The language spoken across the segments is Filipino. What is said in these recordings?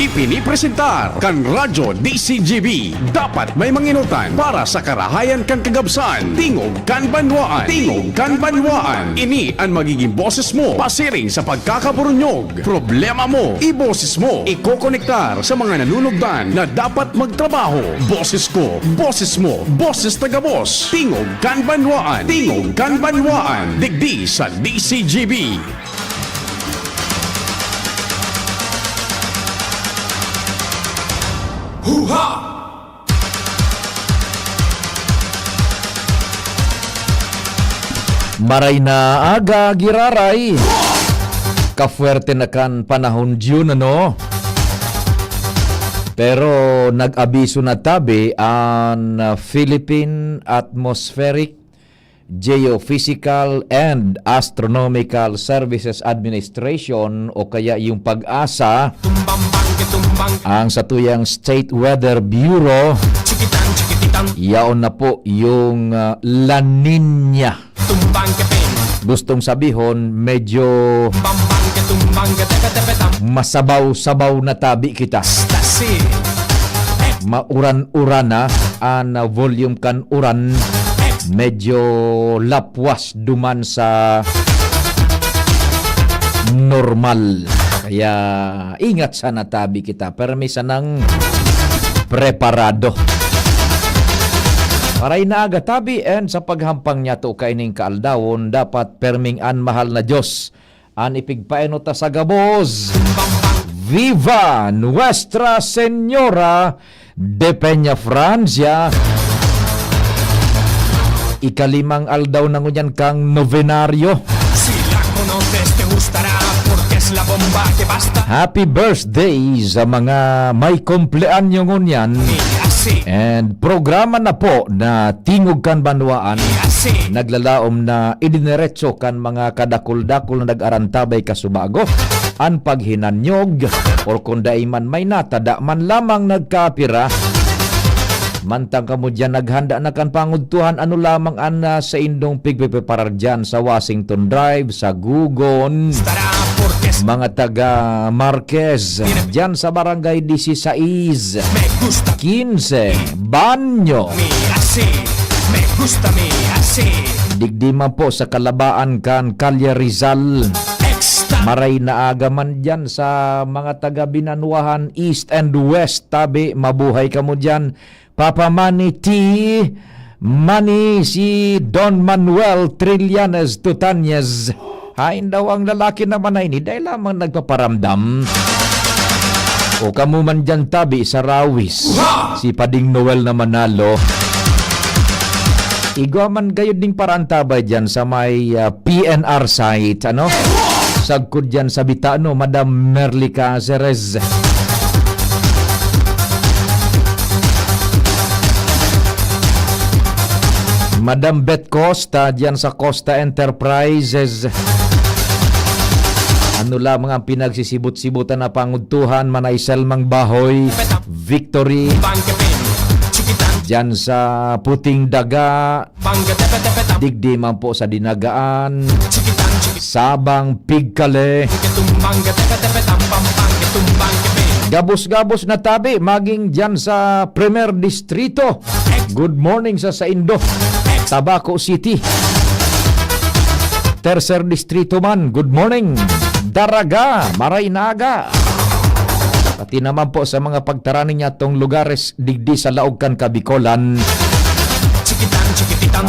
Ipinipresentar kan Radyo DCGB. Dapat may manginutan para sa karahayan kan kagabsan. Tingog kan banwaan. Tingog kan banwaan. Ini ang magiging boses mo pasiring sa pagkakaburunyog. Problema mo, iboses mo. Ikokonektar sa mga nanunugdan na dapat magtrabaho. Boses ko, boses mo, boses taga-boss. Tingog kan banwaan. Tingog kan banwaan. Digdi sa DCGB. Huha! Maray na aga giraray. Kafuerte na kan panahon June ano. Pero nag-abiso na tabi ang Philippine Atmospheric, Geophysical and Astronomical Services Administration o kaya yung PAG-ASA, ang satuyang State Weather Bureau, yaon na po yung La Nina. Gustong sabihon, medyo masabaw-sabaw na tabi kita. Mauran-uran na ang volume kan uran. Medyo lapwas duman sa normal. Kaya ingat sana tabi kita. Permisa ng preparado. Paray na aga tabi and sa paghampang niya to kaining kaaldawon dapat perming an mahal na Diyos. An ipigpaeno ta sa gabos. Viva Nuestra Señora de Peña Francia. Ikalimang aldaw na ngunyan kang novenaryo. Happy birthday sa mga may kumpleanyo ngunyan. And programa na po na Tingog kan Banwaan. Naglalaom na idineretso kan mga kadakul-dakul na nag-arantabay kasubago. An paghinanyog or kung daiman may natada man lamang nagkapira. Mantang kamo dyan naghanda na kan pangudtuhan ano lamang ana sa indong pigpipreparar dyan sa Washington Drive, sa Gugon, mga taga Marquez, dyan sa Barangay 16, 15, Banyo, digdiman po sa Kalabaan kan Kalye Rizal, maray na agaman dyan sa mga taga Binanwahan East and West, tabi mabuhay kamo dyan. Papa Manny T. Manny si Don Manuel Trillanes Tutanyez. Hain daw ang lalaki naman ay ni dahil lamang nagpaparamdam. O kamuman dyan tabi sa Rawis. Si Pading Noel na Manalo. Igwaman gayod ding parantabay dyan sa may PNR site. Ano? Sagkod dyan sa Bitano, Madam Merly Caceres. Madam Beth Costa dyan sa Costa Enterprises. Ano lamang ang pinagsisibot-sibutan na pangudtuhan, Manay Selmang Bahoy, Victory, dyan sa Puting Daga, digdiman po sa Dinagaan, Sabang Pigkale, gabos-gabos na tabi, maging dyan sa Premier Distrito. Good morning sa Saindo, Tabaco City. Tercer Distrito man, good morning. Daraga, Maraynaga. Pati naman po sa mga pagtarani niya tong lugares digdi sa Laogkan, Kabikolan.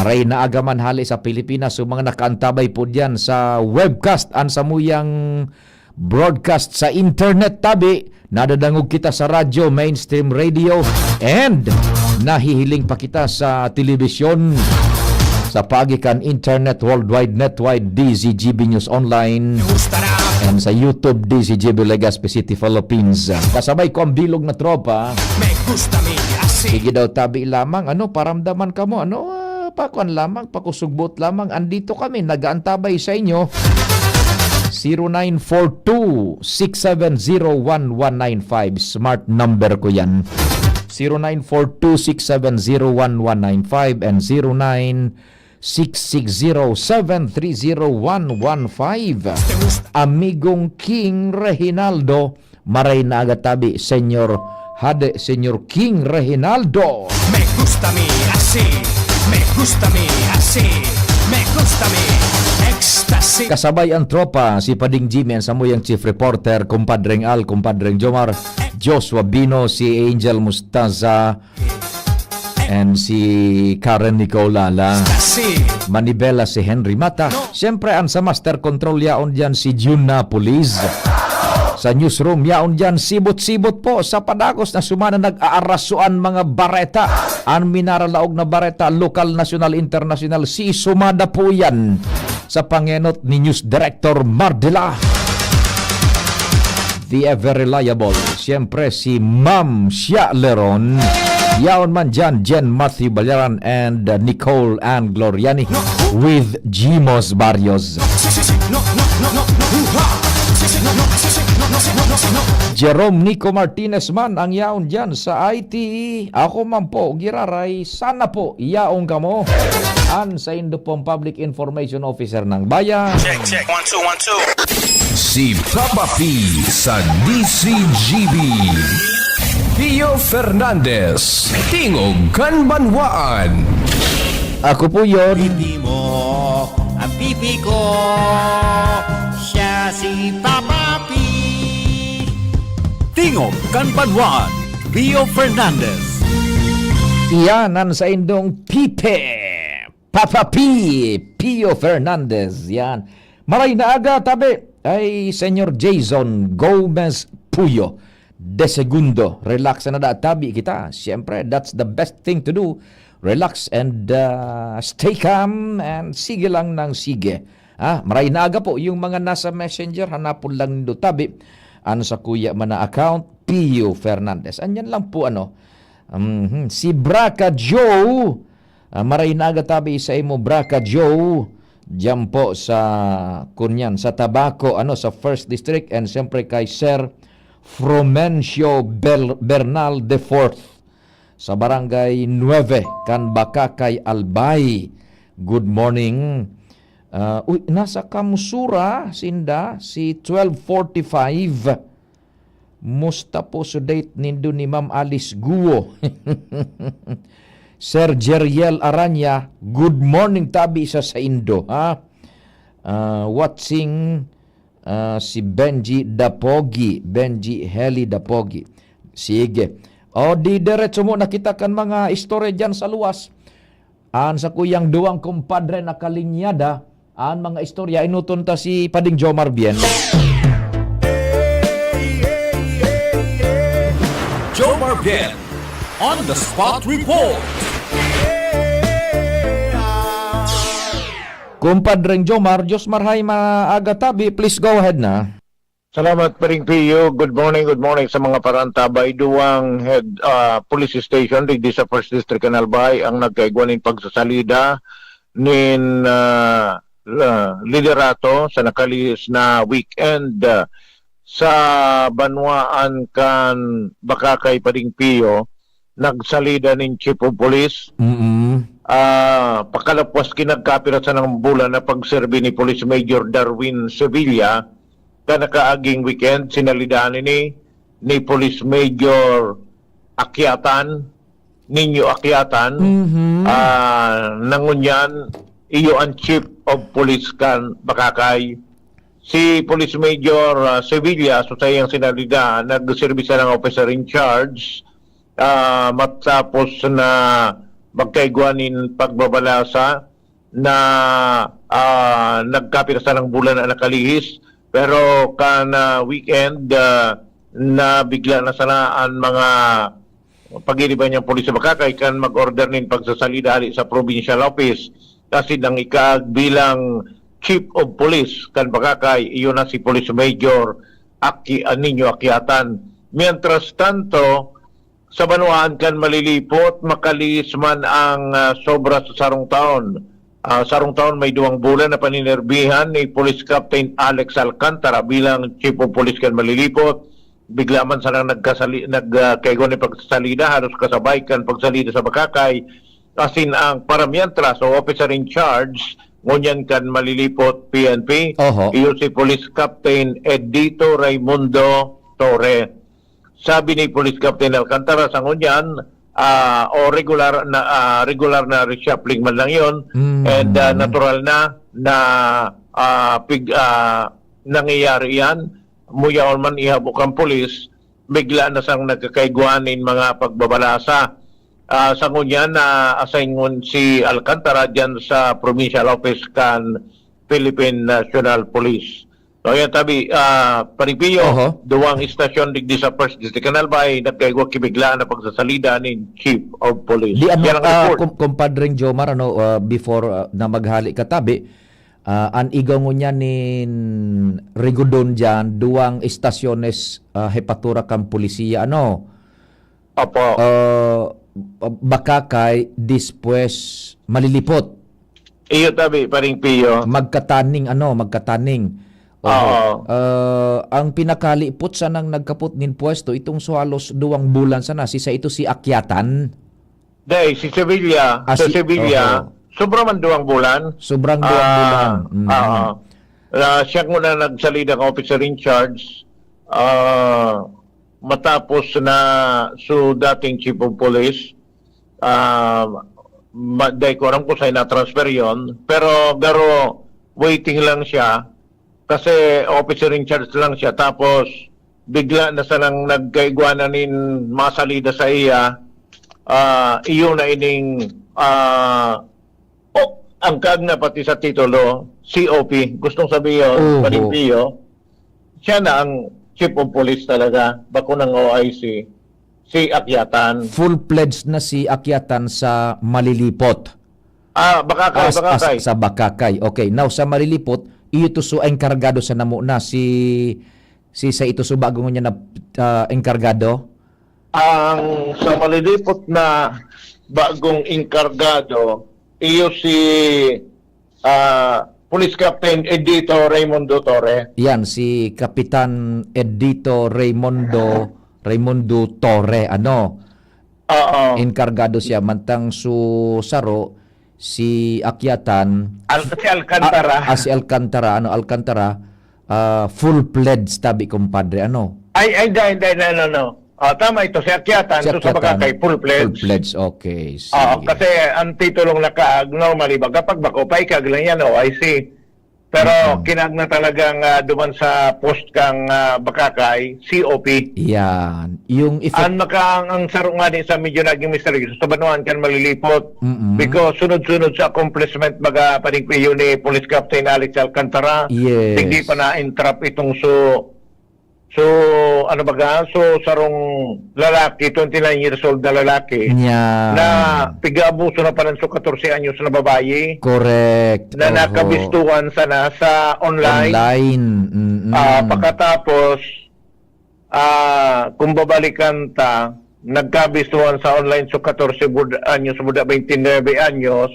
Maraynaga man hali sa Pilipinas. So mga nakaantabay po diyan sa webcast an samuyang broadcast sa internet tabi. Nadadangog kita sa radyo, mainstream radio, and nahihiling pa kita sa telebisyon, sa pagikan internet, worldwide, netwide, DZGB News Online, and sa YouTube, DZGB Legazpi City, Philippines. Kasabay ko ang bilog na tropa. Sige daw tabi lamang, ano, paramdaman ka mo, ano, pakuan lamang, pakusugbot lamang, andito kami, nagaantabay sa inyo. 0942-670-1195. Smart number ko yan. 0942-670-1195 and 09660730-115. Amigong King Reginaldo maray na agatabi, Senyor Hade, Senyor King Reginaldo. Me gusta mi así, me gusta mi así, me gusta mi ecstasy. Kasabay ang tropa, si Pading Jimmy, ang samuyang chief reporter, kumpadreng Al, kumpadreng Jomar, Joshua Bino, si Angel Mustaza, and si Karen Nicolala, Así, Manibela si Henry Mata. Siyempre, ang sa master control yaon dyan si June Napolis. Sa newsroom yaon dyan, sibot-sibot po sa padagos na sumana nag-aarasuan mga bareta. Ang minaralaog na bareta, lokal, national, international, si sumada po yan sa pangenot ni News Director Mardila. The ever reliable, siyempre si Ma'am Shia Leron. Yaon man dyan, Jen Matthew Balaran and Nicole Ann Gloriani with Jimos Barrios. no, no, no, no, no, no, no. Jerome Nico Martinez man ang yaon dyan sa ITE. Ako man po, giraray, sana po yaong kamo. An sa Indo pong Public Information Officer ng Bayan. Check, check, 1, 2, 1, 2. Si Papa P sa DCGB. Pio Fernandez, Tingog Kanbanwaan. Ako po yun. Pipi mo, ang pipi ko, siya si Papa P. Tingog Kanbanwaan, Pio Fernandez. Iyanan sa indong Pipe. Papa P. Pio Fernandez. Yan. Maray na aga tabi ay Senyor Jason Gomez Puyo. De segundo. Relax na tabi kita. Siyempre, that's the best thing to do. Relax and stay calm and sige lang ng sige. Maray na aga po yung mga nasa messenger. Hanapon lang nito tabi. Ano sa kuya man na account? Pio Fernandez. Anyan lang po si Braca Joe. Maray na aga tabi sa imo Braca Joe. Diyan po sa kunyan, sa Tabaco, sa First District, and siyempre kay Sir Fromencio Bernal de Fourth sa Barangay 9, Kanbakakay, Albay. Good morning. Nasa Kamusura, Sinda, si 1245. Musta po sa date nindo ni Ma'am Alice Guo. Sir Jeriel Aranya, good morning tabi sa Indo. Watching si Benji Dapogi, Benji Heli Dapogi. Sige. Di diretso mo nakita kan mga istorya dyan sa luwas. Sa kuyang duwang kumpadre na kalinyada, mga istorya inutunta si Pading Jomar Bien. Jomar Bien, on the spot report. Kumpadreng Jomar, Diyos marhay maaga tabi, please go ahead na. Salamat Paring Pio. Good morning sa mga parantabay. Duwang head police station di sa First District Albay ang nagkaigwanin pagsasalida nin liderato sa nakalis na weekend sa Banwaan kan Bakakay Paring Pio. Nagsalida nin Chief of Police. Pakalapwas kinagkapirat sa ng bulan na pagserbi ni Police Major Darwin Sevilla ka nakaaging weekend sinalidaan ni Police Major Akyatan Ninyo Akyatan nangunyan iyo ang Chief of Police kan Bakakay si Police Major Sevilla so sayang sinalidaan nagserbisya ng officer in charge matapos na magkaigwanin pagbabalasa na nagkapirasa ng bulan na nakalihis pero kana weekend na bigla na sanaan mga pag-iliban niyang pulis sa Bakakay kan mag-order nin pagsasalida sa provincial office kasi nang bilang Chief of Police kan Bakakay iyon na si Police Major Ninyo Akyatan. Mientras tanto sa Banwaan kan malilipot, makalis man ang sobra sa sarong taon. Sarong taon may 2 bulan na paninerbihan ni Police Captain Alex Alcantara bilang Chief of Police kan malilipot. Bigla man sana nagkaigo ni pagsasalida, halos kasabay kan pagsalida sa Bakakay. Asin ang paramientras o officer in charge, ngunyan kan malilipot PNP. Iyo si Police Captain Edito Raimundo Torre. Sabi ni Police Captain Alcantara sa ngunyan, regular na reshuffling man lang yun, and natural na nangyayari yan. Muyaon man ihabok ang pulis, bigla na sang nagkakaiguanin mga pagbabalasa. Sa ngunyan na assign si Alcantara dyan sa Provincial Office kan Philippine National Police. So yan tabi, Paripiyo, duwang istasyon digdi sa First District Canal Bay, nagkaigwa kibiglaan na pagsasalida ni Chief of Police. Di ano, Yan ang report. kumpadring Jomar, before na maghali katabi, an igaw niya ni Rigodon dyan, duwang istasyones hepatura kang polisiya, Opo. Bakakay, después malilipot. Iyo tabi, Paripiyo. Magkataning. Oo. Ang pinakalipot sa nang nagkaput nin pwesto, itong halos 2 bulan sana, ito si Akyatan. Dahil si Sevilla, sa Sevilla, sobrang 2 bulan. Sobrang 2 bulan. Siya muna nagsalida ng officer in charge matapos na dating chief of police. Dahil ko alam ko sa'yo na-transfer yun. Pero waiting lang siya kasi officer in charge lang siya. Tapos bigla na sanang nagkaigwananin masalida sa iya. Iyo na ining ang kagna pati sa titulo, COP, gustong sabihin, Paripiyo, siya na ang chief of police talaga, bako ng OIC, si Akyatan. Full-pledged na si Akyatan sa malilipot. Bakakay. Sa Bakakay. Okay, now sa malilipot, ito so enkargado sa namo na si sa ito so bago niya na enkargado. Ang sa malilipot na bagong enkargado, iyo si Police Captain Edito Raimundo Torre. Yan, si Kapitan Edito Raimundo Torre. Enkargado siya. Mantang saro, si Akyatan. Si Alcantara. Si Alcantara. Alcantara, full-pledged, tabi, kumpadre. Ay, no. Tama ito, si Akyatan. Si Sa Akyatan, Bakakay, full-pledged. Full-pledged, okay. Sige. Kasi ang titulong nakaag, normally, kapag bako, paikag lang yan, OIC. Pero kinag na talagang duman sa post kang Bakakay, COP. Yan. Yung Ang saro nga din sa medyo naging mystery, sa banuan kan malilipot. Because sunod-sunod sa accomplishment baga panigpiyo ni Police Captain Alex Alcantara. Yes. Hindi pa na-entrap itong sarong lalaki, 29 years old na lalaki, na piga-abuso na pa ng 14 anyos na babae. Correct. Na nakabistuhan sana sa online. Pagkatapos, kung babalikan nagkabistuhan sa online so 14 anyos, muda 29 anyos,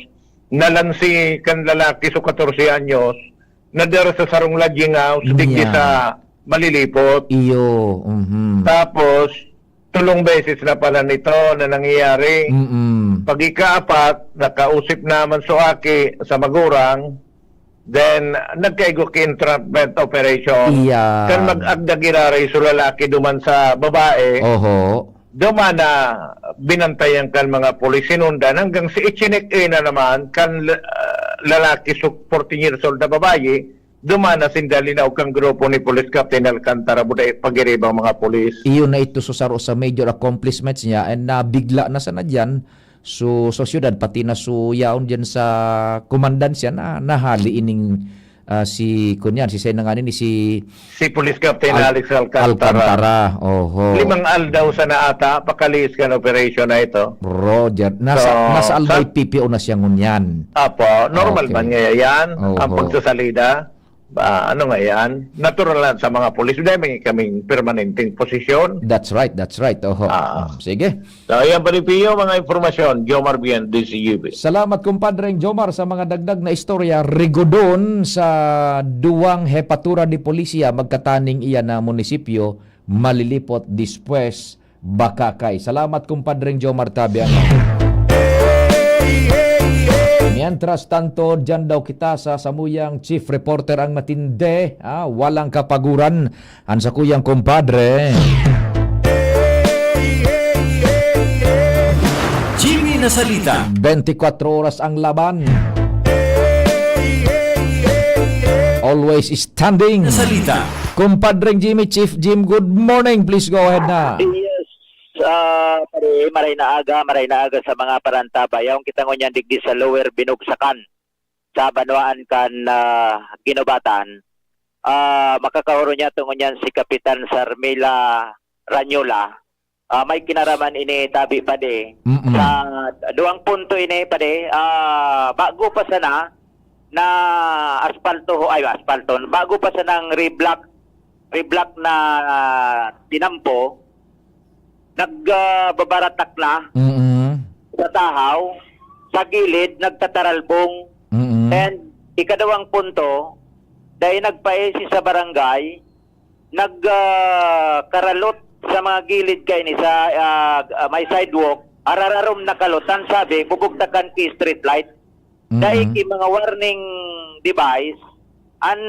nalansi kan lalaki so 14 anyos, nadara sa sarong lodging house, digdi sa malilipot. Iyo. Tapos, 3 beses na pala nito na nangyayari. Pag ika-4, nakausip naman Suaki sa magurang, then nagkaigo entrapment operation. Iya. Kan mag-agdagiraray so lalaki duman sa babae. Duman na binantayan kan mga pulis sinundan hanggang si ichinik na naman kan lalaki so 14 years old na babae. Dumana sindalinaw kang grupo ni Police Captain Alcantara buday pagiribang mga pulis. Iyon na ito susaro sa major accomplishments niya and nabigla na sana dyan sa syudad pati na yaon dyan sa kumandansya na nahali ining si Senanganin si Police Captain Alex Alcantara. 5 aldaw sa naata pakalis kan operation na ito. Roger. Nasa albay PPO na siya ngunyan. Apo, normal man nga yan ang pagsasalida. Ano nga yan? Natural lang sa mga polis. Dahil kaming permanenteng posisyon. That's right. Sige. So, yan Paripiyo, mga informasyon. Jomar Bien, DCUB. Salamat kumpadreng Jomar sa mga dagdag na istorya. Rigodon sa duwang hepatura di polisiya magkataning iyan na munisipyo malilipot dispues Bakakay. Salamat kumpadreng Jomar Tabiano. Mientras tanto, dyan daw kita sa samuyang chief reporter ang matindi, walang kapaguran, ang sa kuyang kumpadre. Jimmy Nasalita. 24 oras ang laban. Always standing. Nasalita. Kumpadreng Jimmy, Chief Jim, good morning. Please go ahead na. Yes, maray na aga sa mga parantabayaw. Kita ngunyan digdi sa lower binugsakan sa Banwaan kan ginubatan. Makakahuro niya tungon si Kapitan Sarmila Ranyola. May kinaraman ini tabi pa de. Sa duwang punto ini pa de, bago pa sana na asfalto, bago pa sana ng reblock na tinampo, nagbabaratak na sa tahaw, sa gilid, nagtataralbong, and ikadawang punto, dahil nagpaisi sa barangay, nagkaralot sa mga gilid kay ni sa may sidewalk, arararom na kalutan, sabi, bubugtakan ki street light, dahil ki mga warning device, ang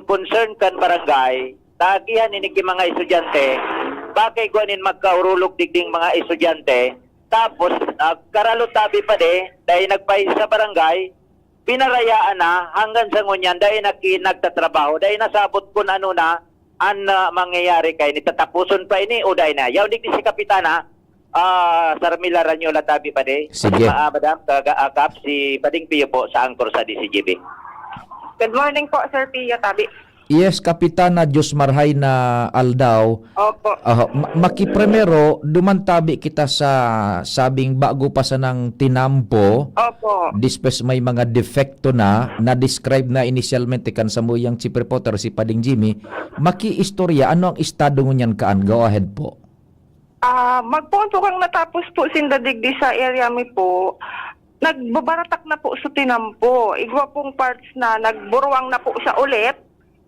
concern kan barangay, tagihan ini ki mga estudyante, bakay guanin magkaurulog digding mga estudyante, tapos karalot tabi pa de, dahil nagpaisi sa barangay, pinarayaan na hanggang sa ngunyan, dahil nagtatrabaho, dahil nasabot ko na ano na, ang mangyayari kay ni tatapuson pa ini o dahil na. Yaw digdi si Kapitana, Sarmila Ranyola tabi pa de. Sige. Madam, kagaakap si Bading Pio po sa angkor sa DCGB. Good morning po, Sir Pio Tabi. Yes, Kapitana Diyos Marhay na Aldaw. Opo. Makiprimero, dumantabi kita sa sabing bago pa sa ng tinampo. Opo. Dispes may mga defekto na-describe na initialmente kan sa muyang chief reporter si Pading Jimmy. Maki-istorya, ano ang estado ngunyan kaan? Go ahead po. Magpunto kang natapos po sindadigdi sa area mi po. Nagbabaratak na po sa tinampo. Igwa pong parts na nagburuang na po siya ulit.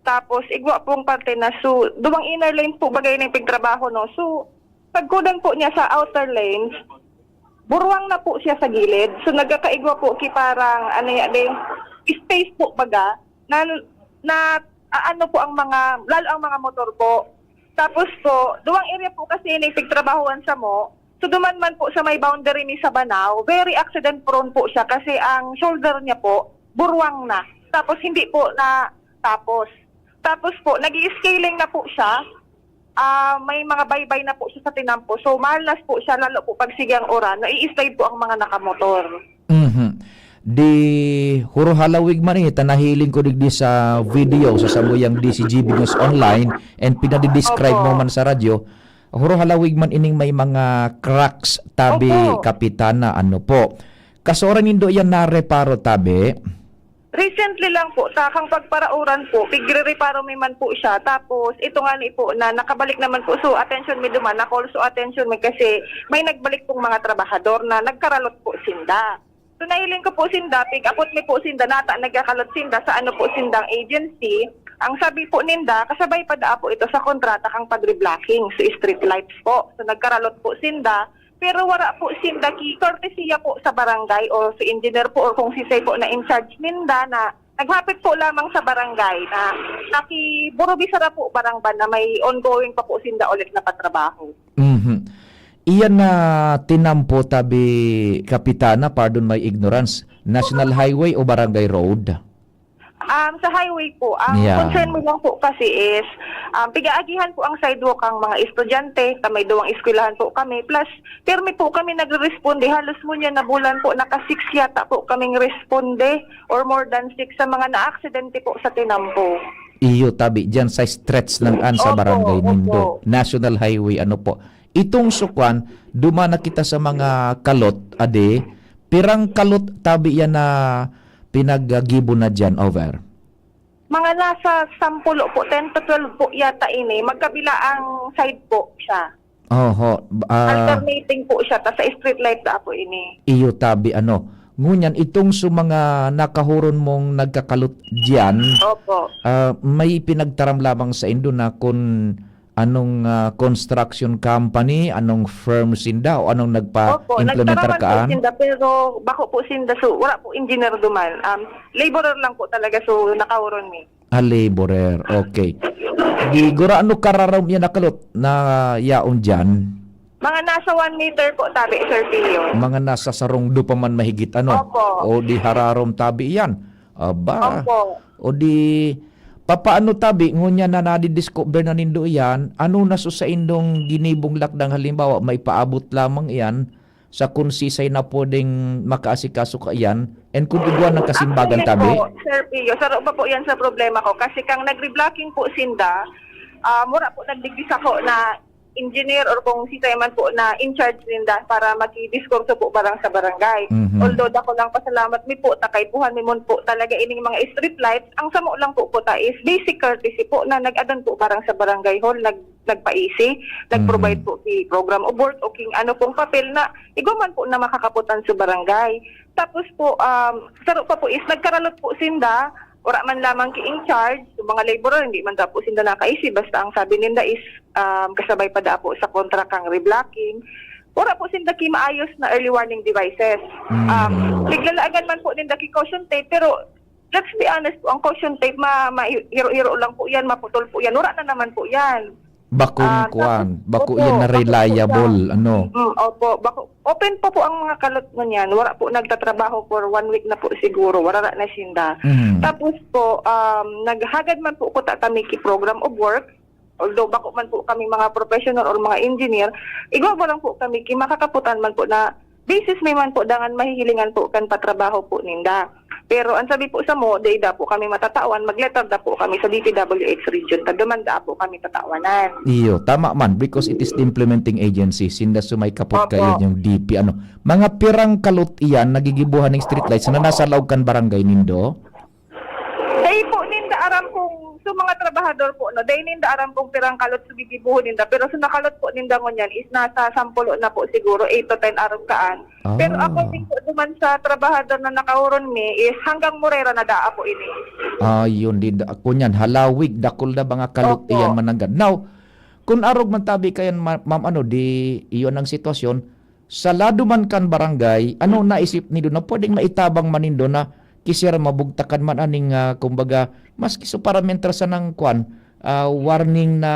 Tapos igwa pong parte na duwang inner lane po bagay ng pigtrabaho no. So pagkudan po niya sa outer lanes, buruang na po siya sa gilid. So nagkakaigwa po ki parang space po baga na ano po ang mga lalo ang mga motor po. Tapos po duwang area po kasi ni pigtrabahoan sa mo. So duman man po sa may boundary ni Sabanao, very accident prone po siya kasi ang shoulder niya po buruang na. Tapos hindi po na Tapos po, nag-i-scaling na po siya. May mga baybay na po siya sa tinampo. So, malas po siya, lalo po pag sigang oran. Nai-slide po ang mga nakamotor. Di huro halawig man tanahiling ko digdi sa video sa samuyang DCGB News Online and pinadi-describe mo man sa radyo. Huro halawig man ining may mga cracks tabi, Opo. Kapitana, ano po. Kasoran nindo yan na-reparo tabi. Recently lang po, takang pagparauran po, pigre-reparo may man po siya. Tapos, ito nga ni po na nakabalik naman po. So, attention may duman, na-call so attention may kasi may nagbalik pong mga trabahador na nagkaralot po sinda. So, nailing ko po sinda, pig-akot mi po sinda, nata nagkakalot sinda sa ano po sindang agency. Ang sabi po ninda, kasabay pa daa po ito sa kontrata kang pag-reblocking sa street lights po. So, nagkaralot po sinda. Pero wala po sinda ki courtesya po sa barangay o sa engineer po o kung si Say po na in charge ninda na naghapit po lamang sa barangay na nakiburubisara po barangban na may ongoing pa po sinda ulit na patrabaho. Iyan na tinampo tabi, Kapitana, pardon my ignorance, National Highway o Barangay Road? Sa highway po, ang concern mo lang po kasi is pigaagihan po ang sidewalk ang mga estudyante, may duwang eskwelahan po kami, plus permi po kami nagre-responde, halos mo niya na bulan po, naka-6 yata po kaming responde or more than 6 sa mga na-aksidente po sa tinampo. Iyo tabi, dyan sa stretch lang sa barangay nindo. Opo. National Highway, ano po. Itong sukwan, dumana kita sa mga kalot, ade, pirang kalot tabi yan na pinaggibo na dyan, over? Mga nasa 10 po, 10 to 12 po yata ini. Magkabila ang side po siya. Alternating po siya, ta sa street light na po ini. Iyo tabi, ano. Ngunyan, itong mga nakahuron mong nagkakalot dyan, Opo. may pinagtaram lamang sa indo na kung Anong construction company, anong firm sinda o anong Opo, nagpa-implementar nagtaraman po kaan? sinda, pero bako po sinda, so wala po engineer duman. Laborer lang po talaga, so nakauron mi. Laborer, okay. Gigura ano kararam yan nakalot na yaon dyan? Mga nasa 1 meter po tabi, Sir Pilio. Mga nasa sarongdo pa man mahigit ano? Opo. O di hararom tabi yan? Aba. Opo. O di papaano tabi ngunya na nadidiscover na nindo yan, ano na so sa indong ginibong lakdang halimbawa may paabot lamang yan sa konsisay na pwedeng makaasikaso ka yan and kung igwa ng kasimbagan tabi? Actually po, Sir Pio, saro pa po yan sa problema ko. Kasi kang nagre-blocking po sinda, mura po nagdigis ako na engineer or kung sisay man po na in charge sinda para maki-discourse po barang sa barangay. Mhm. Although dako lang pasalamat mi po, takay puhan mi mon po talaga ining mga street lights. Ang samo lang po ta is basic courtesy po na nag-adan po barang sa barangay hall, nagpa-easy, nag-provide po si program of work o king ano pong papel na iguman po na makakaputan sa barangay. Tapos po, saro pa po is nagkaralot po sinda, ora man lamang ki-in charge, so mga laborer, hindi man daw po sinda nakaisi, basta ang sabi ninda is kasabay pa da po sa kontra kang reblocking. Ora po sinda ki maayos na early warning devices. Biglalaagan man po ninda ki caution tape, pero let's be honest po, ang caution tape, hiro-hiro lang po yan, maputol po yan, ora na naman po yan. Bakong kuan, bako opo, yan na bako po reliable, siya. ano? Opo, open pa po ang mga kalot mo niyan. Wala po nagtatrabaho for 1 week na po siguro. Wala na sinda. Tapos po, naghagad man po ko tatamiki program of work. Although bako man po kami mga professional or mga engineer, igwa lang po kami makakaputan man po na basis may man po dangan mahihilingan po kan patrabaho po ninda. Pero ang sabi po sa mo, da po kami matatawan, magletter da po kami sa DPWH region, tagdamanda po kami tatawanan. Iyo, tama man because it is the implementing agency. Sinda sumay kapot Opo. kayo yung DP. Ano, mga pirang kalot iyan nagigibuhan ng streetlights na nasa loob kan barangay nindo? Day po ninda aram kung so mga trabahador po no, day ninda aram kung pirang kalot sugigibuhon ninda, pero sa nakalot po ninda ngonyan is nasa 10 na po siguro 8 to 10 araw kaan. Pero according po duman sa trabahador na nakauron mi is hanggang Morera na daa po ini. Yun din ako niyan halawig dakol na mga kalot Opo. iyan mananggad. Now, kung arog man tabi kayan ma'am ano di iyon ang sitwasyon sa lado man kan barangay, ano naisip nido na pwedeng maitabang manindo na kisir mabugtakan man aning kumbaga maski so parameter sa nang kwan warning na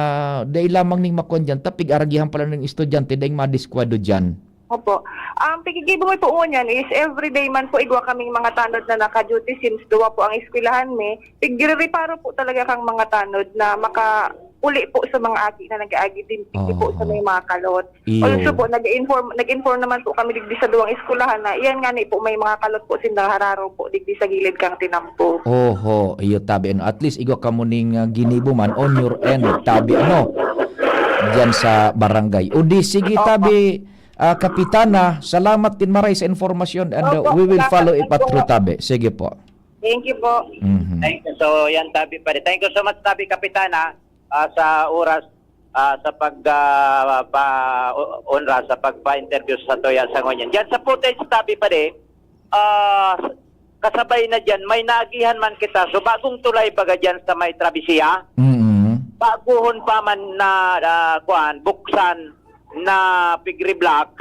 day lamang ning makon dyan tapig aragihan pala ng estudyante dahil madiskwado dyan. Opo. Ang pagkikibo mo po ngunyan is everyday man po igwa kaming mga tanod na naka-duty since duwa po ang eskwelahan mi. Pigre-reparo po talaga kang mga tanod na maka-uli po sa mga aki na nag-aagi din po sa may mga kalot. Iyo. Also po, nag-inform naman po kami digdi sa duwang eskwelahan na iyan nga ni po may mga kalot po sindang hararo po digdi sa gilid kang tinampo. Oho, iyo tabi ano. At least igwa ka mo ning ginibo man on your end tabi ano dyan sa barangay. O di sige tabi Kapitana, salamat din maray sa informasyon and Opo, we will follow it salamat po. through tabi. Sige po. Thank you po. Mhm. Thank you. So, yan Tabi pa rin. Thank you so much Tabi Kapitana sa oras sa pag-unra sa pagpa-interview sa Toya Sangonyan. Diyan sa footage Tabi pa rin, kasabay na diyan may naagihan man kita. So bagong tulay baga diyan sa may Travessia. Mhm. Baguhon pa man na buksan na pigre-block.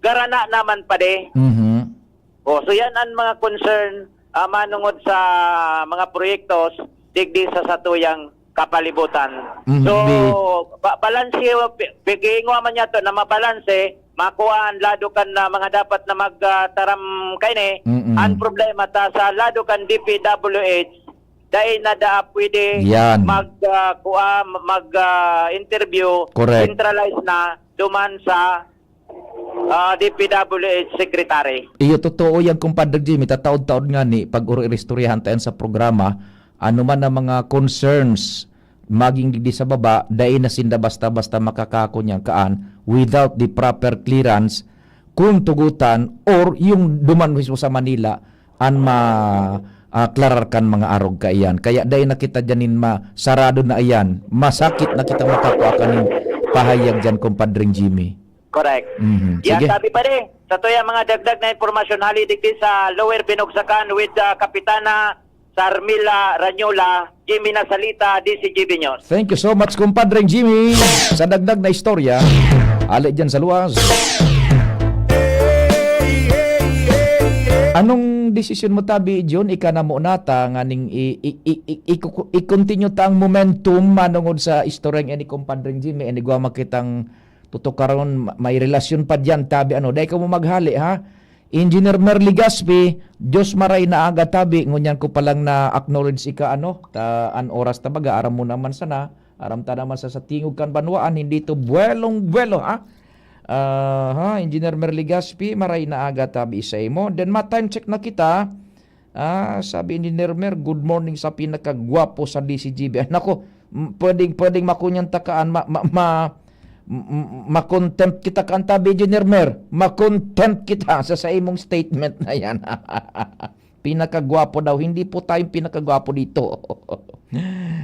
Garana naman pa de. Mhm. So yan ang mga concern manungod sa mga proyektos digdi sa satuyang kapalibutan. So balanse bigingo man niya to na mabalanse makuhaan lado kan na mga dapat na magtaram kaini ang problema ta sa lado kan DPWH dahil na pwede Yan. interview Correct. centralized na duman sa DPWH secretary. Iyo totoo yan kumpadre Jimmy, tataod-taod nga ni pag uri-restoryahan tayo sa programa, ano man ang mga concerns maging digdi sa baba, dahil na sinda basta-basta makakako niyang kaan without the proper clearance kung tugutan or yung duman mismo sa Manila an klararkan mga arog ka iyan. Kaya dahil nakita dyanin sarado na iyan, masakit na kita makakuha kaning pahayag dyan kumpadring Jimmy. Correct. Mhm. Yan, Sige. sabi pa rin. Sa tuya mga dagdag na informasyon, halidig din sa Lower Binogsakan with Kapitana Carmila Ranyola, Jimmy Nasalita, DCGB News. Thank you so much, kumpadreng Jimmy. Sa dagdag na istorya, ali dyan sa luwas. Anong desisyon mo tabi, John? Ika na mo nata, nga ning i-continue ta ang momentum manungod sa istoryang ini kumpadreng Jimmy. Ini gwa makitang tutukaron may relasyon pa dyan tabi. Ano, dahil ka mo maghali, ha? Engineer Merly Gaspi, Diyos maray na aga tabi, ngunyan ko palang na-acknowledge ika an oras tabaga, aram mo naman sana, aram ta naman sa tingog kan banwaan, hindi to buwelong-buwelo, ha? Engineer Merly Gaspi, maray na aga tabi isa mo. Then time check na kita, sabi Engineer Mer, good morning sa pinakagwapo sa DCGB. Nako, pwedeng makunyan takaan, makontempt kita kanta Engineer Mer, makontempt kita sa imong statement na yan. Pinakagwapo daw, hindi po tayong pinakagwapo dito.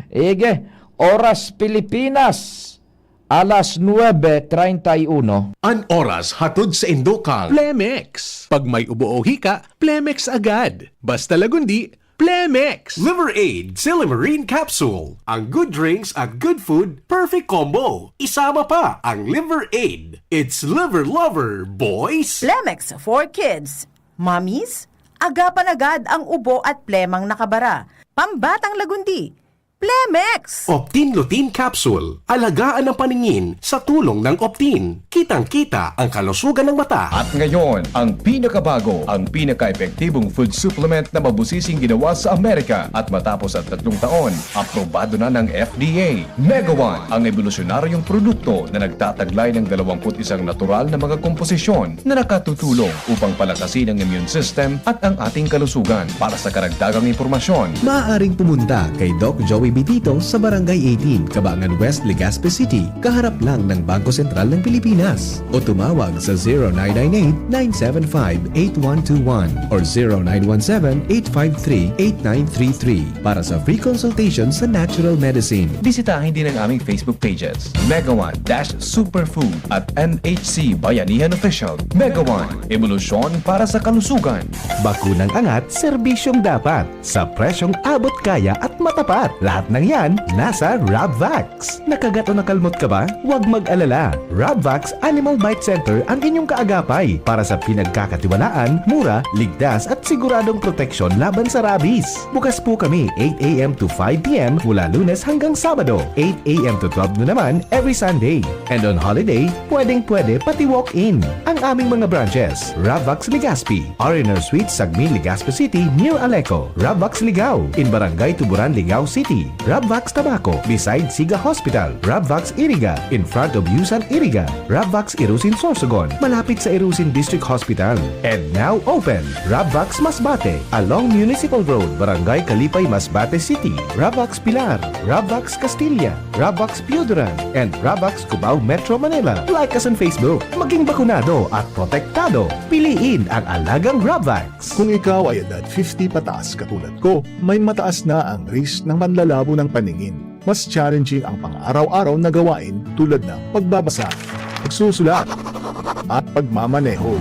Ege, oras Pilipinas, alas 9:31. An oras hatod sa Indokang. Plemex. Pag may ubo o hika, Plemex agad. Basta lagundi, Plemex. Liver Aid Silimarine Capsule. Ang good drinks at good food, perfect combo. Isama pa ang Liver Aid. It's liver lover, boys! Plemex for kids. Mommies, agapan agad ang ubo at plemang nakabara. Pambatang lagundi. Plemex! Optin Lutein Capsule. Alagaan ang paningin sa tulong ng Optin. Kitang-kita ang kalusugan ng mata. At ngayon, ang pinakabago, ang pinaka-epektibong food supplement na mabusising ginawa sa Amerika at matapos at 3 taon, aprobado na ng FDA. Mega One, ang evolusyonaryong produkto na nagtataglay ng 21 natural na mga komposisyon na nakatutulong upang palakasin ang immune system at ang ating kalusugan. Para sa karagdagang impormasyon, maaaring pumunta kay Doc Joey Bitito sa Barangay 18, Cabangan West, Legazpi City, kaharap lang ng Bangko Sentral ng Pilipinas. O tumawag sa 0998-975-8121 or 0917-853-8933 para sa free consultation sa natural medicine. bisitahin din ang aming Facebook pages, Mega One-Superfood at NHC Bayanihan Official. Mega One, evolusyon para sa kalusugan. Bakunang angat, serbisyong dapat, sa presyong abot kaya at matapat. Lahat ng yan, nasa Rabvax. Nakagat o nakalmot ka ba? Huwag mag-alala. Rabvax Animal Bite Center ang inyong kaagapay para sa pinagkakatiwalaan, mura, ligtas at siguradong proteksyon laban sa rabies. Bukas po kami 8 a.m. to 5 p.m. mula Lunes hanggang Sabado, 8 a.m. to 12 noon naman every Sunday. And on holiday, pwedeng-pwede pati walk-in. Ang aming mga branches, Rabvax Legazpi, R&R Suite, Sagmi, Legazpi City, near Aleco. Rabvax Ligao, in Barangay Tuburan, Ligao City. Rabvax Tabaco, beside Siga Hospital. Rabvax Iriga, in front of Yusan Iriga. Rabvax Irusin Sorsogon, malapit sa Irusin District Hospital. And now open, Rabvax Masbate, along Municipal Road, Barangay Kalipay, Masbate City. Rabvax Pilar, Rabvax Castilla, Rabvax Piuduran, and Rabvax Cubao Metro Manila. Like us on Facebook. Maging bakunado at protektado. Piliin ang alagang Rabvax. Kung ikaw ay edad 50 pataas katulad ko, may mataas na ang risk ng panlalabo ng paningin. Mas challenging ang pang-araw-araw na gawain tulad ng pagbabasa, pagsusulat, at pagmamaneho.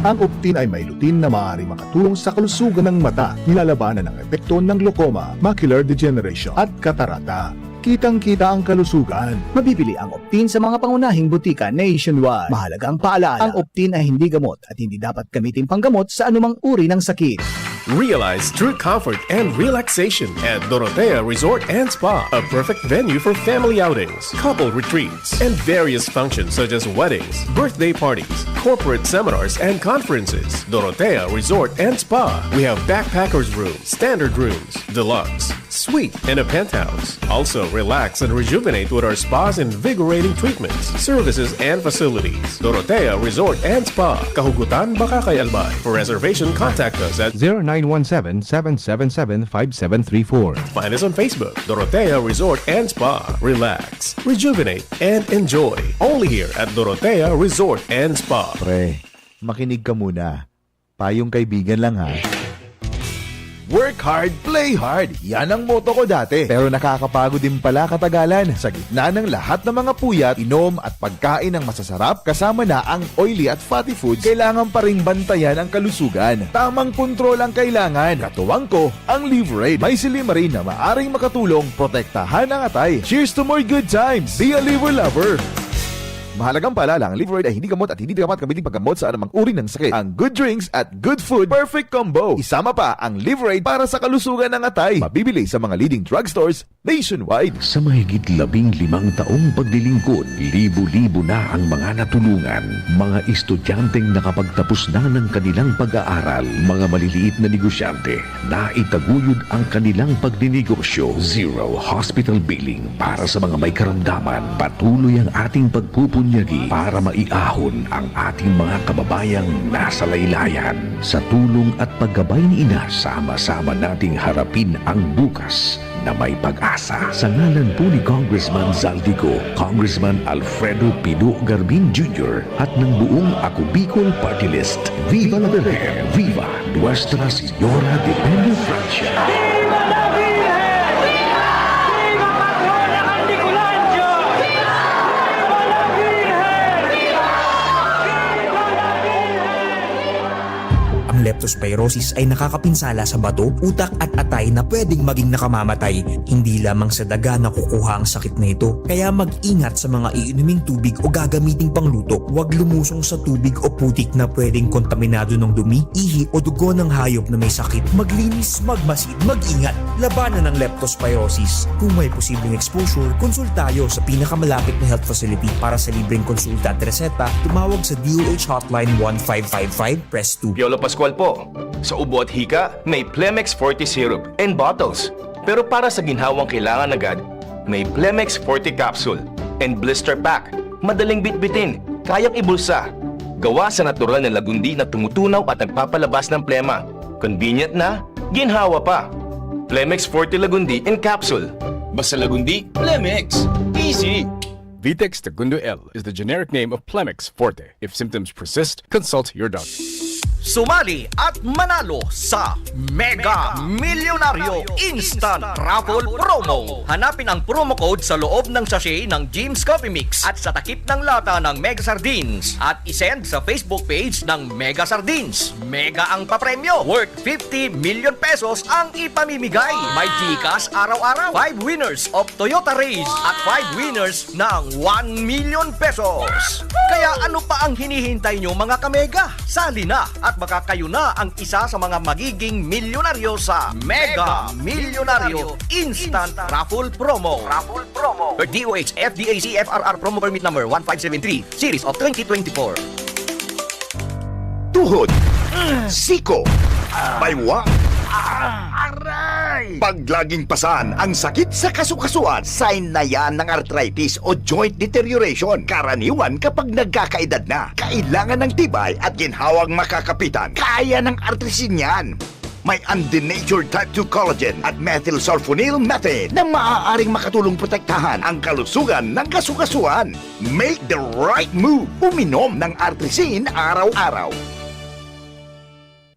Ang Optin ay may lutein na maaari makatulong sa kalusugan ng mata, nilalabanan ng epekto ng glaucoma, macular degeneration at katarata. Kitang-kita ang kalusugan. Mabibili ang Optin sa mga pangunahing butika nationwide. Mahalagang paalala, ang Optin ay hindi gamot at hindi dapat gamitin panggamot sa anumang uri ng sakit. Realize true comfort and relaxation at Dorotea Resort and Spa, a perfect venue for family outings, couple retreats, and various functions such as weddings, birthday parties, corporate seminars, and conferences. Dorotea Resort and Spa. We have backpackers rooms, standard rooms, deluxe, suite, and a penthouse. Also, relax and rejuvenate with our spa's invigorating treatments, services, and facilities. Dorotea Resort and Spa, Kahugutan, Bakakay, Albay. For reservation, contact us at 0917-777-5734. Find us on Facebook, Dorotea Resort and Spa. Relax, rejuvenate, and enjoy. Only here at Dorotea Resort and Spa. Pre, makinig ka muna. Payong kaibigan lang ha. Work hard, play hard. Yan ang motto ko dati. Pero nakakapagod din pala katagalan. Sa gitna ng lahat ng mga puyat, inom at pagkain ng masasarap, kasama na ang oily at fatty foods, kailangan pa ring bantayan ang kalusugan. Tamang kontrol ang kailangan. Katuwang ko, ang Liver Aid. May silimarin na maaring makatulong protektahan ang atay. Cheers to more good times. Be a liver lover. Mahalagang paalala, ang Liver Aid ay hindi gamot at hindi dapat gamitin paggamot sa anumang uri ng sakit. Ang good drinks at good food, perfect combo. Isama pa ang Liver Aid para sa kalusugan ng atay. Mabibili sa mga leading drugstores nationwide. Sa mahigit 15 taong paglilingkod, libo-libo na ang mga natulungan. Mga estudyanteng nakapagtapos na ng kanilang pag-aaral, mga maliliit na negosyante na itaguyod ang kanilang pagninegosyo. Zero hospital billing para sa mga may karamdaman. Patuloy ang ating pagpupunyagi para maiahon ang ating mga kababayang nasa laylayan. Sa tulong at paggabay ni Ina, sama-sama nating harapin ang bukas na may pag-asa. Sa ngalan po ni Congressman Zaldico, Congressman Alfredo Pino Garbin Jr. at ng buong Ako Bicol Party List, Viva la Virgen! Viva Nuestra Señora de Peña Francia! Ang leptospirosis ay nakakapinsala sa bato, utak at atay na pwedeng maging nakamamatay. Hindi lamang sa daga nakukuha ang sakit na ito. Kaya mag-ingat sa mga iinuming tubig o gagamiting pangluto. Huwag lumusong sa tubig o putik na pwedeng kontaminado ng dumi, ihi o dugo ng hayop na may sakit. Maglinis, magmasid, mag-ingat. Labanan ng leptospirosis. Kung may posibleng exposure, konsultayo sa pinakamalapit na health facility. Para sa libreng konsulta at reseta, tumawag sa DOH Hotline 1555, press 2. Piolo Pascual po. Sa ubo at hika, may Plemex Forte Syrup and bottles. Pero para sa ginhawang kailangan agad, may Plemex Forte Capsule and Blister Pack. Madaling bitbitin, kayang ibulsa. Gawa sa natural na lagundi na tumutunaw at nagpapalabas ng plema. Convenient na, ginhawa pa. Plemex Forte Lagundi and Capsule. Basta lagundi, Plemex. Easy! Vitex Segundo L is the generic name of Plemex Forte. If symptoms persist, consult your doctor. Sumali at manalo sa Mega Milyonaryo Instant Raffle Promo. Hanapin ang promo code sa loob ng sachet ng Jim's Coffee Mix at sa takip ng lata ng Mega Sardines at isend sa Facebook page ng Mega Sardines. Mega ang papremyo. Worth 50 million pesos ang ipamimigay. May Gcash araw-araw. 5 winners of Toyota Race at 5 winners ng 1 million pesos. Kaya ano pa ang hinihintay nyo mga kamega? Sali na at baka kayo na ang isa sa mga magiging milyonaryo sa Mega Milyonaryo Instant Raffle Promo. Per DOH FDAC FRR Promo Permit Number 1573 Series of 2024. Tuhod, siko, baywa, aray! Pag laging pasan ang sakit sa kasukasuan, sign na yan ng arthritis o joint deterioration. Karaniwan kapag nagkakaedad na, kailangan ng tibay at ginhawang makakapitan. Kaya ng artrisin yan. May undenatured type 2 collagen at methylsulfonyl methane na maaaring makatulong protektahan ang kalusugan ng kasukasuan. Make the right move. Uminom ng artrisin araw-araw.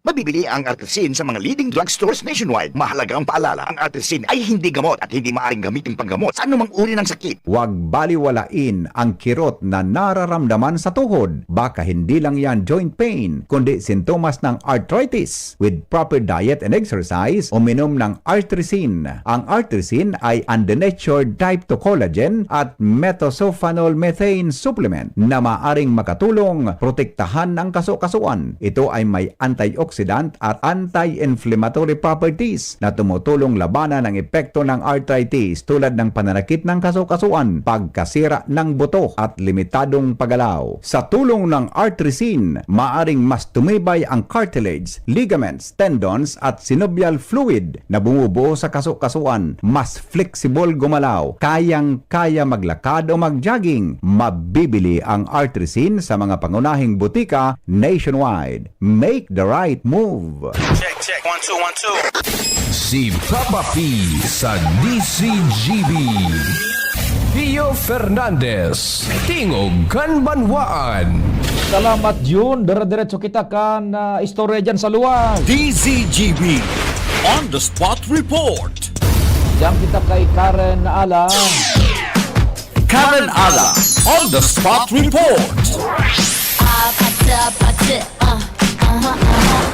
Mabibili ang artrisin sa mga leading drugstores nationwide. Mahalagang paalala, ang artrisin ay hindi gamot at hindi maaaring gamitin panggamot sa anumang uri ng sakit. Huwag baliwalain ang kirot na nararamdaman sa tuhod. Baka hindi lang yan joint pain, kundi sintomas ng arthritis. With proper diet and exercise, uminom ng artrisin. Ang artrisin ay undenatured type 2 collagen at methylsulfonyl methane supplement na maaaring makatulong protektahan ang kasukasuan. Ito ay may antioxidant at anti-inflammatory properties na tumutulong labanan ang epekto ng arthritis tulad ng pananakit ng kasukasuan, pagkasira ng buto at limitadong paggalaw. Sa tulong ng artrisin, maaring mas tumibay ang cartilage, ligaments, tendons at synovial fluid na bumubuo sa kasukasuan, mas flexible gumalaw, kayang-kaya maglakad o mag-jogging. Mabibili ang artrisin sa mga pangunahing butika nationwide. Make the right move. Check, 1, 2, 1, 2. Si Papa P sa DCGB. Pio Fernandez, Tingog Kanbanwaan. Salamat yun. Dire-diretso kita kan istorya dyan sa luwag. DCGB. On the Spot Report. Diyan kita kay Karen Ala. Karen Ala, On the Spot Report.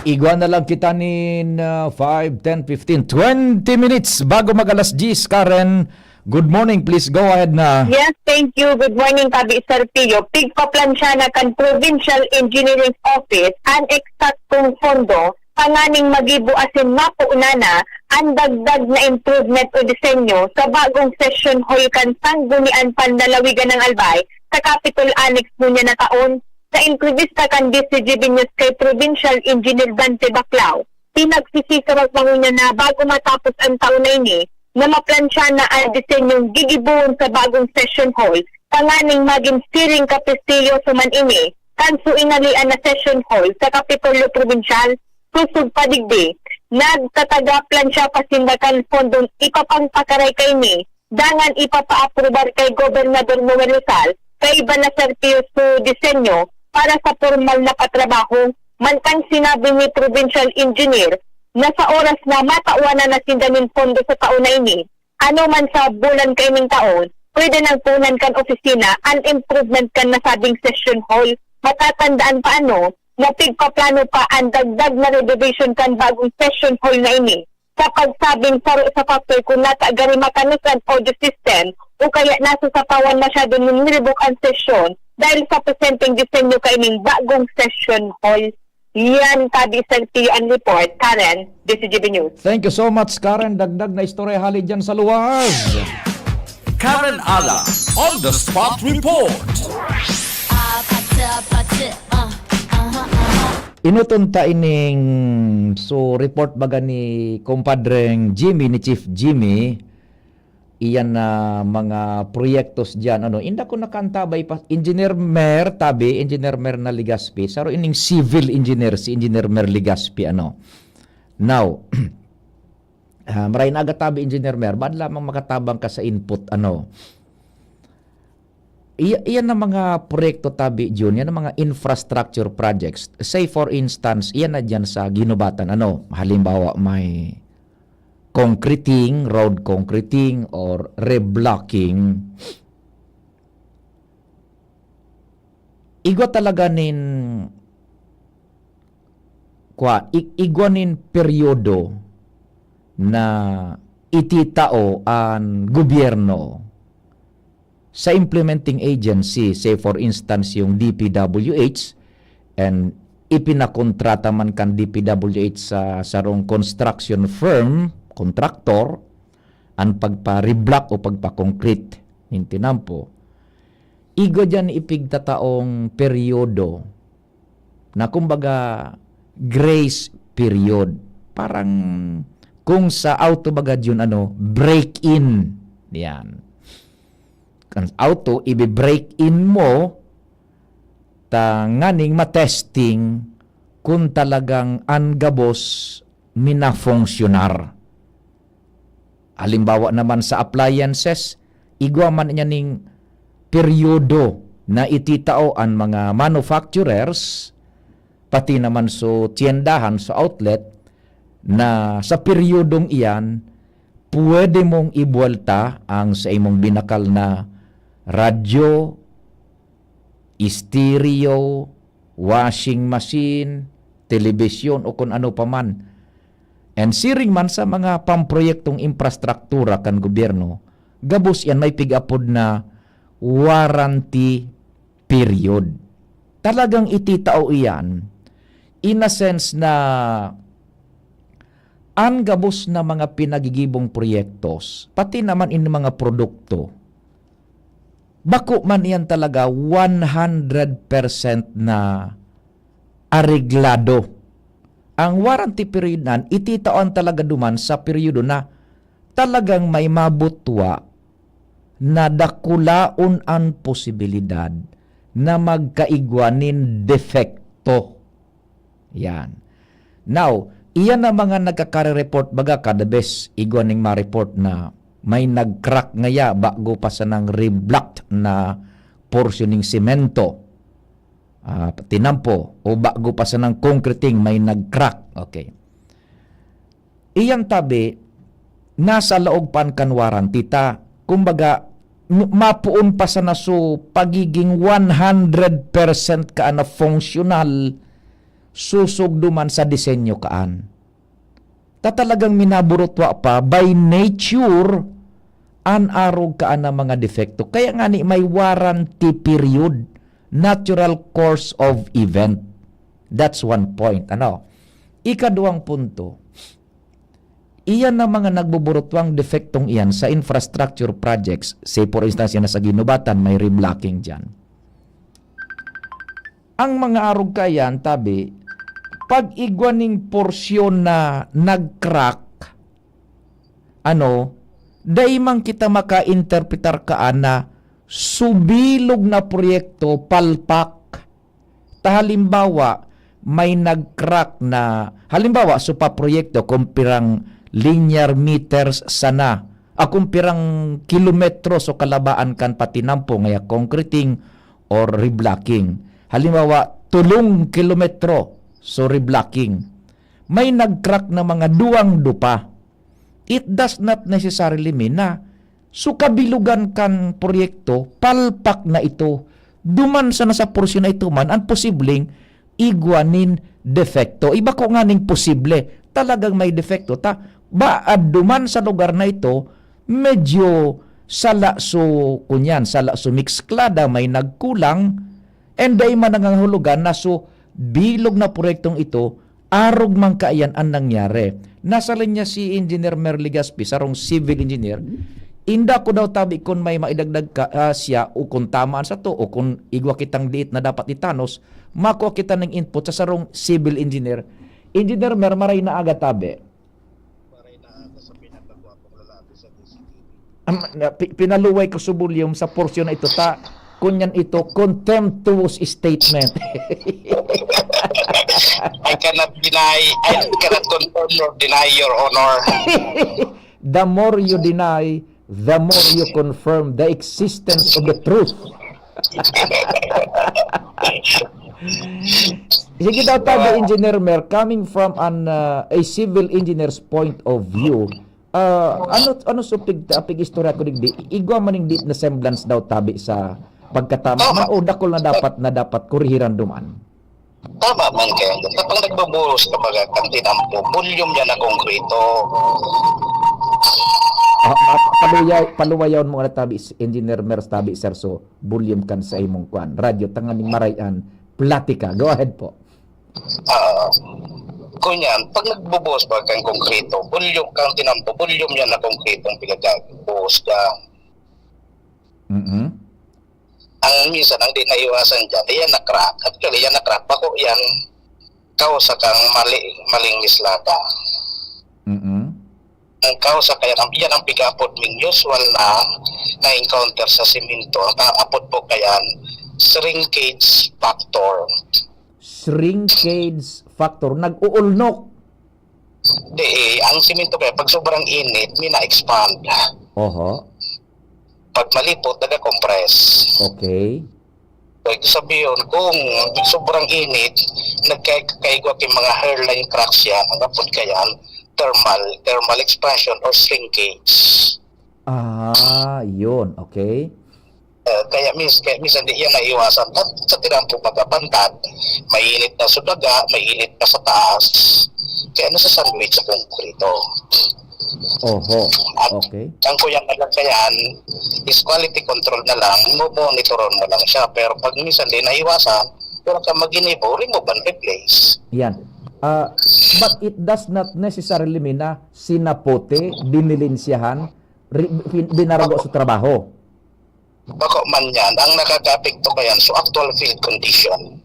Igwa na lang kita ni 5, 10, 15, 20 minutes bago mag-alas 10, Karen. Good morning, please go ahead na. Yes, thank you. Good morning, Kabi Sir Pio. Pigpaplan siya na kan Provincial Engineering Office ang eksaktong fondo panganing magibuasin mapuunana ang dagdag na improvement o disenyo sa bagong session hall kan Sanggunian Panlalawigan ng Albay sa Capitol Annex mo niya na taon. Sa entrevista kan DCGB News kay Provincial Engineer Dante Baclao, pinagsisikarag niya na bago matapos ang taon na ini, na maplansya na ang disenyong gigibuon sa bagong session hall, panganing maging steering kapestilyo suman ini, kanso inalian na session hall sa Kapitolyo Provincial, susug padigdi, nagtataga plansya pasindakan fondong ipapangpakaray kay ni, dangan ipapa-aprobar kay Gobernador Noel Rizal, kay iba na sertiyo su disenyo, para sa formal na patrabaho, mantang sinabi ni Provincial Engineer na sa oras na matauanan na sindamin pondo sa taon na ini, ano man sa bulan kaining taon, pwede nang punan kan opisina ang improvement kan nasabing session hall. Matatandaan pa na pigpaplano pa ang dagdag na renovation kan bagong session hall na ini. Sa pagsabing saro sa papel kung natagari makanusan audio system o kaya nasa sa pawan masyado nilibok ang session dahil sa presenting disenyo kaining bagong session hall. Yan, Kabi Sir Pio ang report. Karen, DCGB News. Thank you so much, Karen. Dagdag na istorya halid dyan sa luwas. Karen Ala, On the Spot Report. Inutunta ining report baga ni kumpadreng Jimmy, ni Chief Jimmy, iyan na mga proyektos dyan. Inda ko nakantabay pa. Engineer Mer na Ligaspi. Saro ining civil engineer, si Engineer Mer Ligaspi. Now, maray na agatabi Engineer Mer, ba't lamang makatabang ka sa input, iyan na mga proyekto tabi dyan, yan na mga infrastructure projects. Say for instance, iyan na dyan sa ginubatan, halimbawa may concreting, road concreting, or reblocking. Igwa talaga igwa nin peryodo na ititao ang gobyerno sa implementing agency, say for instance yung DPWH, and ipinakontrata man kan DPWH sa sarong construction firm, kontraktor, ang pagpa-reblock o pagpa-concrete ng tinampo, igo dyan ipigtataong peryodo na kumbaga grace period. Parang kung sa auto baga yun, break-in. Yan. Kan auto, ibi-break-in mo, nganing matesting kung talagang angabos minafunksyonar. Halimbawa naman sa appliances, igwa man niya ning peryodo na ititao ang mga manufacturers, pati naman so tiendahan, so outlet, na sa peryodong iyan, pwede mong ibuelta ang sa imong binakal na radyo, stereo, washing machine, telebisyon o kung ano pa man. And siring man sa mga pamproyektong infrastruktura kan gobyerno, gabos yan may pig-apod na warranty period. Talagang ititao iyan in a sense na ang gabos na mga pinagigibong proyektos, pati naman in mga produkto, bako man yan talaga 100% na areglado. Ang warranty period nan, ititaon talaga duman sa periodo na talagang may mabutwa na dakulaon ang posibilidad na magkaigwanin defekto. Yan. Now, iyan na mga nagkakare-report baga kada bes igwaning ma-report na may nag-crack ngaya bago pa sa nang reblocked na portioning semento. Tinampo o bago pa sa ng concreting may nag-crack. Okay. iyan tabi, nasa laog pan kanwaran, tita, kumbaga, mapuon pa sa naso pagiging 100% kaan na functional susugduman sa disenyo kaan. Talagang minaburutwa pa by nature anarog kaan na mga defekto. Kaya nga ni may warranty period, natural course of event. That's one point. Ikaduhang punto, iyan na mga nagbuburutwang defektong iyan sa infrastructure projects, say for instance yan na sa Ginubatan, may reblocking dyan. Ang mga arog kayan, tabi, pag igwaning porsyon na nag-crack, daimang kita maka-interpretar kaan na subilog na proyekto, palpak. Halimbawa, may nag-crack na, halimbawa, supa proyekto, kumpirang linear meters sana. Akong pirang kilometros o kalabaan kan patinampo ngaya concreting or reblocking. Halimbawa, 2 kilometro so reblocking. May nag-crack na mga 2 dupa. It does not necessarily mean na sukabilugan kan proyekto, palpak na ito. Duman sa nasa porsyon na ito man, ang posibleng igwanin defekto. Iba ko nga ning posible, talagang may defekto. Baad duman sa lugar na ito, medyo sala so mixklada, may nagkulang, and day man nangangahulugan na so bilog na proyektong ito, arog man kaayan ang nangyari. Nasa linya si Engineer Merly Gaspi, sarong civil engineer, inda ko daw tabi kung may maidagdag siya o kung tamaan sa to o kung igwa kitang diit na dapat itanos, makuha kita ng input sa sarong civil engineer. Engineer Mer, maray na aga tabi. Pinaluway ko subulyum sa porsyon na ito kunyan ito contemptuous statement. I cannot confirm or deny your honor. The more you deny, the more you confirm the existence of the truth. Sige daw tayo, Engineer Mer, coming from a civil engineer's point of view, ano so pig istorya ko digdi igwa maning dit na semblance daw tabi sa pagkatama o dakol na dapat kurihiran duman. Tama man kaya kapag nagbaburos ka baga kantinampo volume yan na konkreto. Paluwayaw mo na tabi Engineer Mer tabi sir, so volume kan sa imong kwan radyo tanganing marayan platika, go ahead po. Kunyan, pag nagbubuhos ba kang konkreto, volume kang tinampo, volume yan na konkretong pinagbuhos ka. Ang minsan, ang di naiwasan dyan, yan na crack. Actually, yan na crack. Bako yan, kausa kang maling mislata. Ang kausa kaya, yan ang pig-apod ming usual na encounter sa simento. Ang apod po kayan, shrinkage factor. Shrinkage factor, nag-uulnok. Ang simento kaya, pag sobrang init, may na-expand. Pag malipot, nag-compress. Okay. Pag sabihin, kung sobrang init, nagkakaigwa kay mga hairline cracks yan, ang apod kayan, thermal expansion or shrinkage. Yun, okay. Kaya minsan di yan naiwasan sa tinampo pagkabantad, mainit na sa daga, mainit na sa taas, kaya nasa sandwich sa konkreto. Okay. Ang kuyang nalagkayan is quality control na lang, monitoron mo lang siya, pero pag minsan di naiwasan, wala ka mag-inibo, remove and replace. Yan. But it does not necessarily mean na sinapote, dinilinsyahan, dinarago sa trabaho. Bako man yan, ang nakaka-apekto ba yan? So actual field condition.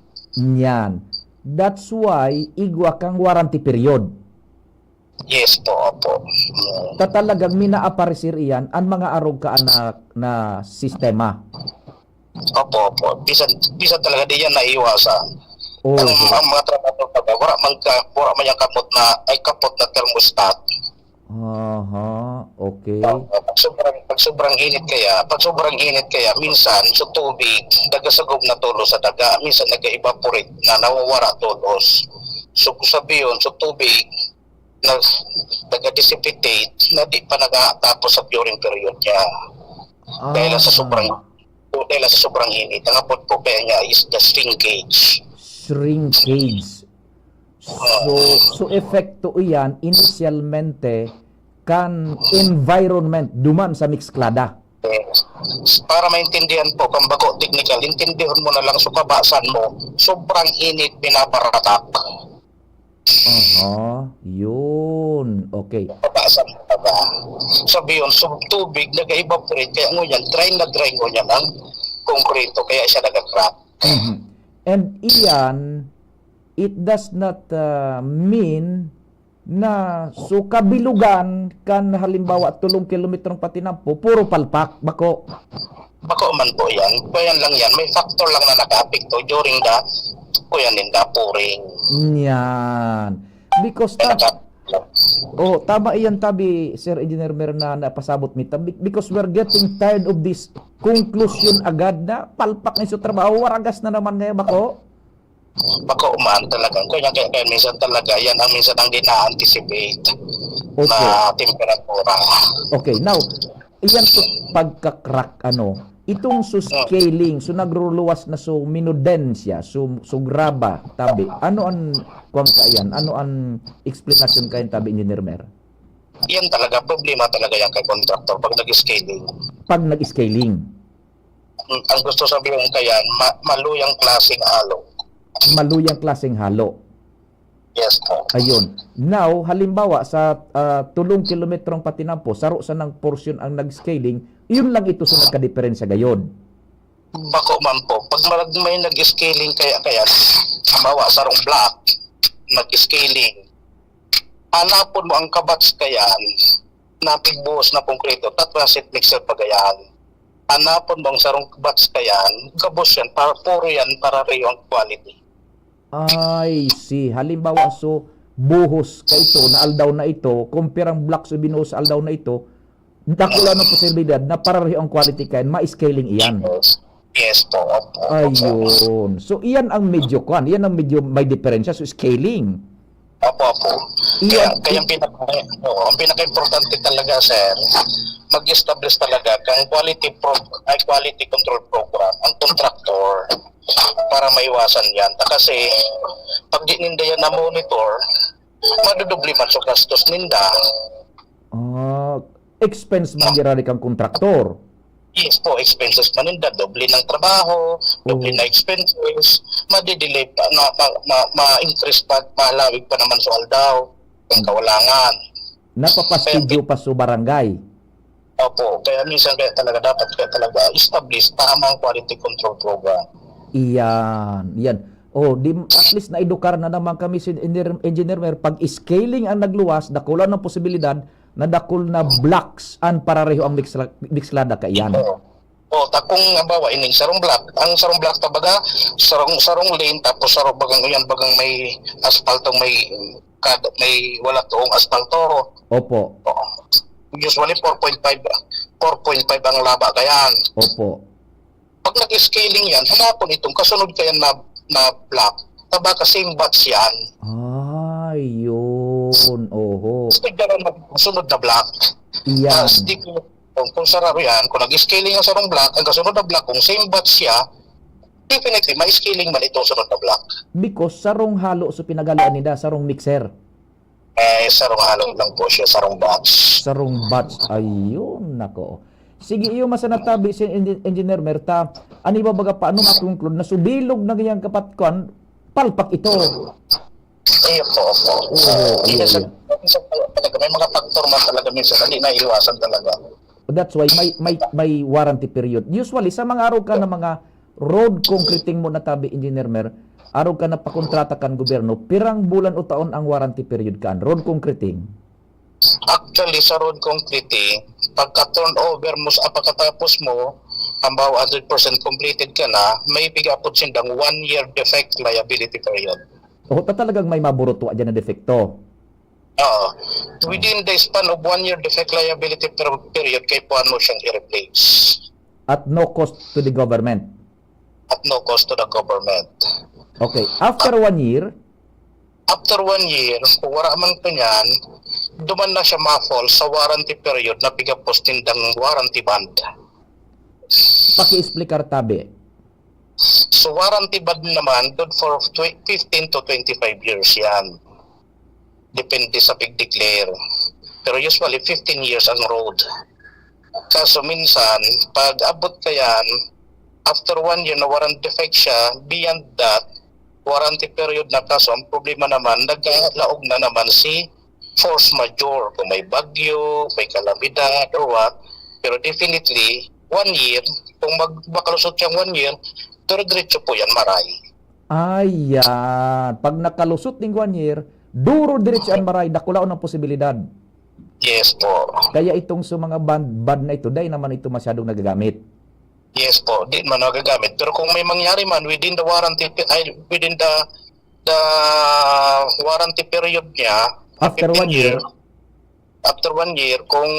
Yan. That's why, igwa kang warranty period. Yes po, opo. Talagang mina-aparisir iyan ang mga arog ka na sistema. Opo. Bisan talaga di yan naiwasan. Ang mga trabaho pa, wala man yung kapot na thermostat. Okay. Pag sobrang init kaya, minsan sa tubig, dagasagog na tulos sa daga, minsan nag-evaporate na nawawala tulos. So kung sabihin, sa tubig, nag-dissipate na di pa nagatapos sa curing period niya. Dahil sa sobrang init. Ang abot po kaya niya is the shrinkage. Shrinkage. So epekto iyan initialmente kan environment duman sa mixklada. Para maintindihan po, kung bago technical, intindihan mo na lang sukabasan mo, sobrang init pinaparatak. Yun. Okay. Sukabasan mo na ba? Sabi yun, tubig nag-evaporate, kaya ngunyan, dry ngunyan ang konkreto, kaya siya nag-crack. And iyan, it does not mean na so kabilugan kan halimbawa 3 kilometrong patinampo puro palpak bako man po yan. Kuyan lang yan, may factor lang na naka-apekto during the kuyan in the pouring yan because tama iyan tabi Sir Engineer Mer na napasabot mi tabi because we're getting tired of this conclusion agad na palpak na iso trabaho waragas na naman ngayon bako umaan talaga. Kaya minsan talaga, yan ang minsan ang dina-anticipate na temperatura. Okay, now, iyan to pagka-crack, itong scaling, so nagruluwas na so minudensya, so graba, tabi. Ano ang explanation kayo tabi, Engineer Mer? Yan talaga, problema talaga yan kay contractor pag nag-scaling. Ang gusto sabihin kaya, maluyang klaseng halo. Maluyang klaseng halo. Yes po. Ayun. Now, halimbawa sa 3 kilometrong patinampo, saro sa ng portion ang nag-scaling, yun lang ito sa nagka-diferensya gayon. Bako man po. Pag may nag-scaling kaya, halimbawa sarong block, nag-scaling, hanapon mo ang kabats kayan, na pigbuhos na konkreto, transit mixer pagayan. Hanapon mo ang sarong kabats kayan, kabos yan, puro yan para rin ang quality. I see. Halimbawa, so, buhos ka ito, na aldaw na ito, kumpirang block so binuhos sa aldaw na ito, dakula ng posibilidad na parareho ang quality kayan, ma-scaling iyan. Yes po. Ayun. So, iyan ang medyo may diferensya. So, scaling. Opo. Kaya ang pinaka-importante talaga, sir, mag-establish talaga kang quality control program ang contractor para maiwasan yan. Kasi pag di ninda yan na monitor, madudubli man sa gastos ninda. Expense man girari kang kontraktor. Yes po, expenses man ninda, doble ng trabaho, doble na expenses, madidelay pa, ma-increase pa, malawig pa naman sa aldaw, kung kawalangan. Napapastudyo pa sa barangay. Opo, kaya minsan dapat establish tamang quality control program. Iyan. At least na-edukar na naman kami si Engineer Mer, pag scaling ang nagluwas, dakulan ng posibilidad na dakul na blocks an parareho ang mixlada ka iyan. Kung halimbawa ining sarong block tabaga, sarong lane, tapos sarong bagang may asfaltong may wala toong asfalto. Opo. Usually 4.5 ang laba kayan. Opo. Pag nag-scaling yan, hanapon itong kasunod kayan na block. Tabaga same batch yan. Yun. Oho. Sunod na block. Iyan. Kung sararo yan, kung nag-scaling ang sarong block, ang kasunod na block, kung same batch siya, definitely, may scaling man itong sunod na block. Because sarong halo sa pinagalian nila, sarong mixer. Sarong halo lang po siya, sarong batch. Sarong batch. Ayun, nako. Sige, iyo masanatabi si Engineer Merta, ani ba baga paano makonclude na subilog na ganyang kapatkuan, palpak ito. Ayun po. May mga factor man talaga minsan, hindi na iwasan talaga. That's why may warranty period. Usually, sa mga araw ka na mga road concreting mo na tabi, Engineer Mer, araw ka na pakontrata kan gobyerno, pirang bulan o taon ang warranty period kan road concreting? Actually, sa road concreting, pagka-turnover mo, pagkatapos mo, halimbawa 100% completed ka na, may bigapot sindang 1 year defect liability period. Talagang may maburuto dyan na defekto? Within the span of 1 year defect liability period, kay puan mo siyang i-replace. At no cost to the government? At no cost to the government. Okay. After 1 year, After 1 year, kung wala man pa niyan, duman na siya ma-fall sa warranty period na pigapos tindang warranty band. Paki-explicar tabi. So warranty band naman, doon for 15 to 25 years yan. Depende sa pig-declare. Pero usually 15 years ang road. Kaso minsan, pag abot ka yan, after 1 year na warranty defect siya, beyond that, warranty period na kaso, ang problema naman, naglaog na naman si force majeure. Kung may bagyo, may kalamidad, or what. Pero definitely, 1 year, kung makalusot siyang 1 year, diretso po yan, maray. Ayan. Pag nakalusot ng 1 year, duro diretso ang maray, dakulaon ang posibilidad. Yes po. Kaya itong sa mga band na ito, dahil naman ito masyadong nagagamit. Yes po, di man nagagamit. Pero kung may mangyari man within the warranty within the warranty period niya, After 1 year, after 1 year, kung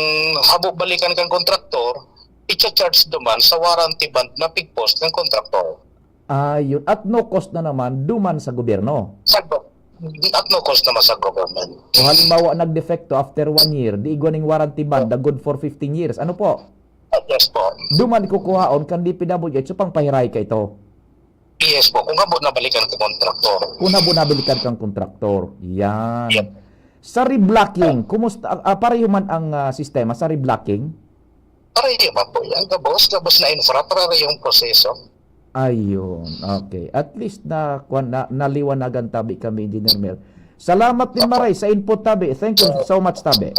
habok-balikan kang kontraktor, i-charge duman sa warranty band na pigpost ng kontraktor. ayun. At no cost na naman, duman sa gobyerno. At no cost naman sa government. Kung halimbawa nag-defecto after 1 year, di igwaning warranty band na good for 15 years. Ano po? Yes po. Duman kukuhaon kan DPWH, so pang pahiray ka ito. Yes po, kung habok na balikan kang kontraktor. Kung nabunabilikan kang kontraktor. Yan. Sa reblocking, kumusta, pareho man ang sistema sa reblocking? Pareho ba po yan? Gabos na infra, pareho yung proseso. Ayun, okay. At least naliwanagan tabi kami, Engineer Mel. Salamat din Maray sa input tabi. Thank you so much tabi.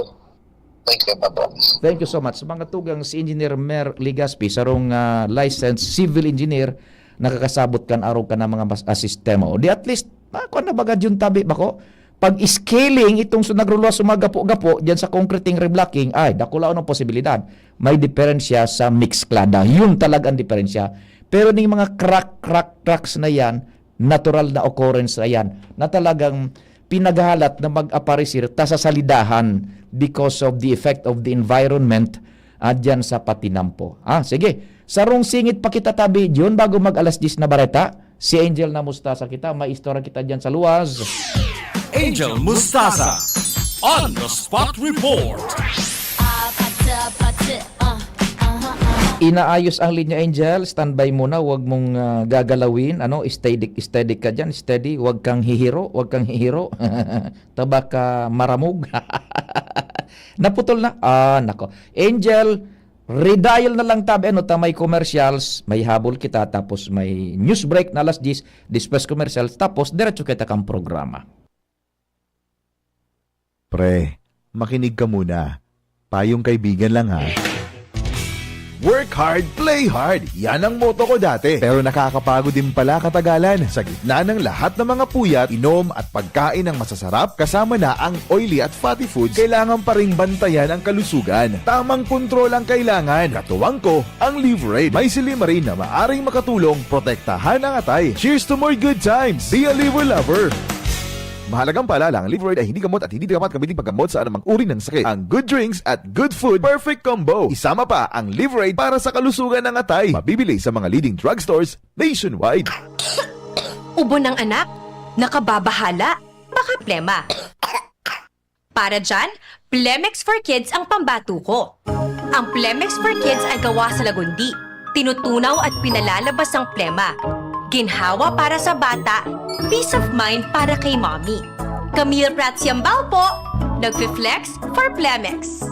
Thank you, Papa. Thank you so much. Mga tugang si Engineer Mer Ligaspi, sarong licensed civil engineer, nakakasabot kan araw ka ng mga sistema. O di at least, kung nabagad yung tabi, bako, pag scaling itong nagrulas sumagapo-gapo dyan sa concreting reblocking, ay, dakulaw ng posibilidad. May diferensya sa mixed clada. Yun talagang diferensya. Pero ning mga cracks na yan, natural na occurrence na yan, na talagang pinaghalat na mag-aparisir ta sa salidahan because of the effect of the environment dyan sa Patinampo. Sige. Sarong singit pa kita tabi yun bago mag-alas 10 na bareta. Si Angel na Mustasa kita. May istorya kita dyan sa luwas. Angel Mustasa on the spot report. Inaayos ang linya Angel, standby muna, wag mong gagalawin, steady ka dyan, steady, wag kang hihiro, taba ka maramog. Naputol na, nako. Angel, redial na lang tabi, may commercials, may habol kita, tapos may news break na alas 10, disperse commercials, tapos diretso kita kang programa. Pre, makinig ka muna. Payong kaibigan lang ha. Work hard, play hard. Yan ang motto ko dati. Pero nakakapagod din pala katagalan. Sa gitna ng lahat ng mga puyat, inom at pagkain ng masasarap, kasama na ang oily at fatty foods, kailangan pa ring bantayan ang kalusugan. Tamang kontrol ang kailangan. Katuwang ko, ang Liverade. May Silimarin na maaring makatulong protektahan ang atay. Cheers to more good times. Be a liver lover. Mahalagang paalala, ang Liverade ay hindi gamot at hindi dapat gamitin paggamot sa anumang uri ng sakit. Ang good drinks at good food, perfect combo. Isama pa ang Liverade para sa kalusugan ng atay. Mabibili sa mga leading drugstores nationwide. Ubo ng anak? Nakababahala? Baka plema. Para dyan, Plemex for Kids ang pambato ko. Ang Plemex for Kids ay gawa sa lagundi. Tinutunaw at pinalalabas ang plema. Ginhawa para sa bata, peace of mind para kay mommy. Camille Prats Yambao po, nagfi-flex for Plemex.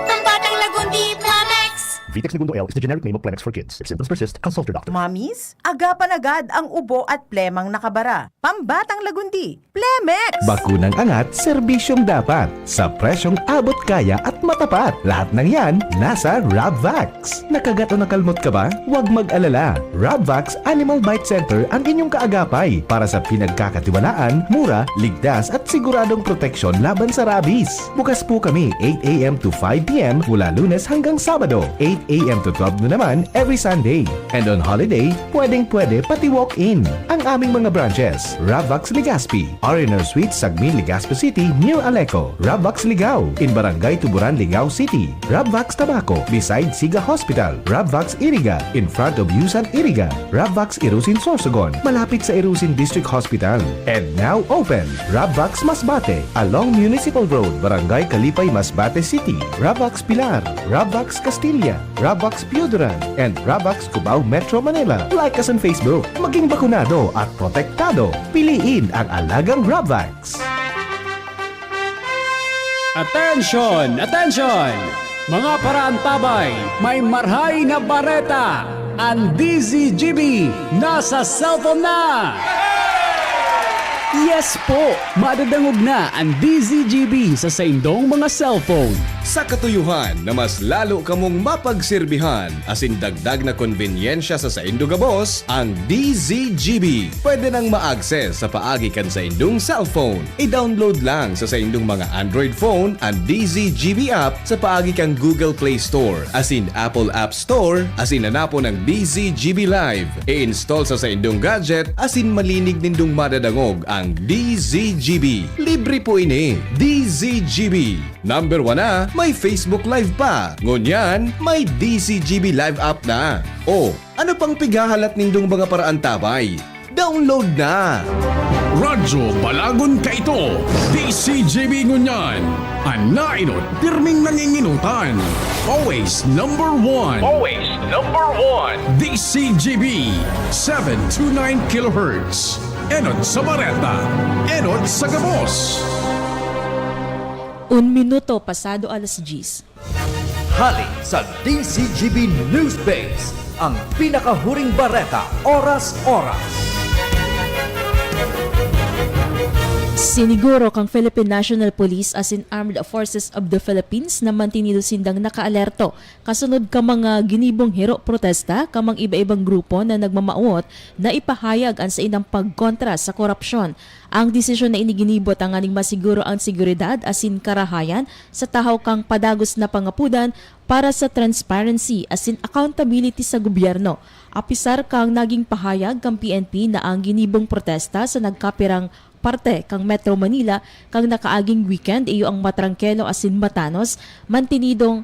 Pambatang lagundi, Plemex! Vitex Segundo L is the generic name of Plemex for kids. If symptoms persist, consult your doctor. Mommies, agapan agad ang ubo at plemang nakabara. Pambatang lagundi, Plemex! Bakunang angat, serbisyong dapat. Sa presyong abot kaya at matapat. Lahat ng yan, nasa Rabvax. Nakagat o nakalmot ka ba? Huwag mag-alala. Rabvax Animal Bite Center ang inyong kaagapay para sa pinagkakatiwalaan, mura, ligtas at siguradong proteksyon laban sa rabies. Bukas po kami 8 a.m. to 5 p.m. mula Lunes hanggang Sabado. 8 8 a.m. to 12 na naman every Sunday. And on holiday, pwedeng-pwede pati walk-in. Ang aming mga branches, Ravvax Legazpi, R&R Suite, Sagmin, Legazpi City, near Aleco, Ravvax Ligao, in Barangay Tuburan, Ligao City, Ravvax Tabaco, beside Siga Hospital, Ravvax Iriga, in front of Yusan Iriga, Ravvax Irusin Sorsogon, malapit sa Irusin District Hospital. And now open, Ravvax Masbate, along Municipal Road, Barangay Kalipay, Masbate City, Ravvax Pilar, Ravvax Castilla, Ravvax Piuduran, and Ravvax Cubao Metro Manila. Like us on Facebook. Maging bakunado at protektado. Piliin ang alagang Ravvax. Attention! Attention! Mga paraantabay, may marhay na bareta! Ang DZGB nasa cellphone na! Yes po! Madadangog na ang DZGB sa saindong mga cellphone. Sa katuyuhan na mas lalo kamong mapagserbihan asin dagdag na konbenyensya sa saindong gabos, ang DZGB pwede nang ma-access sa paagi kan sa indong cellphone. I-download lang sa saindong mga Android phone ang DZGB app sa paagi kang Google Play Store asin Apple App Store asin hanapo ng DZGB Live. I-install sa saindong gadget asin malinig nindong madadangog ang DZGB. Libre po ini. DZGB. Number 1 na, may Facebook Live pa. Ngunyan, may DZGB Live app na. O, ano pang pigahalat nindong mga paraantabay? Download na! Radyo Balagon ka ito, DCGB ngunyan. Anainot, pirming nanginginutan. Always number 1. Always number 1. DCGB, 729 kHz. Enot sa Bareta, Enot sa Gabos. 1 minuto pasado alas 10. Hali sa DCGB News Base, ang pinakahuring bareta oras-oras. Siniguro kang Philippine National Police as in Armed Forces of the Philippines na mantinido sindang nakaalerto kasunod ka mga ginibong hero protesta kamang iba-ibang grupo na nagmamauot na ipahayag ang sa inang pagkontra sa korupsyon. Ang desisyon na iniginibot ang aning masiguro ang seguridad asin karahayan sa tahaw kang padagos na pangapudan para sa transparency asin accountability sa gobyerno. Apisar kang naging pahayag kang PNP na ang ginibong protesta sa nagkapirang parte kang Metro Manila kang nakaaging weekend iyo ang matrangkelo asin matanos mantinido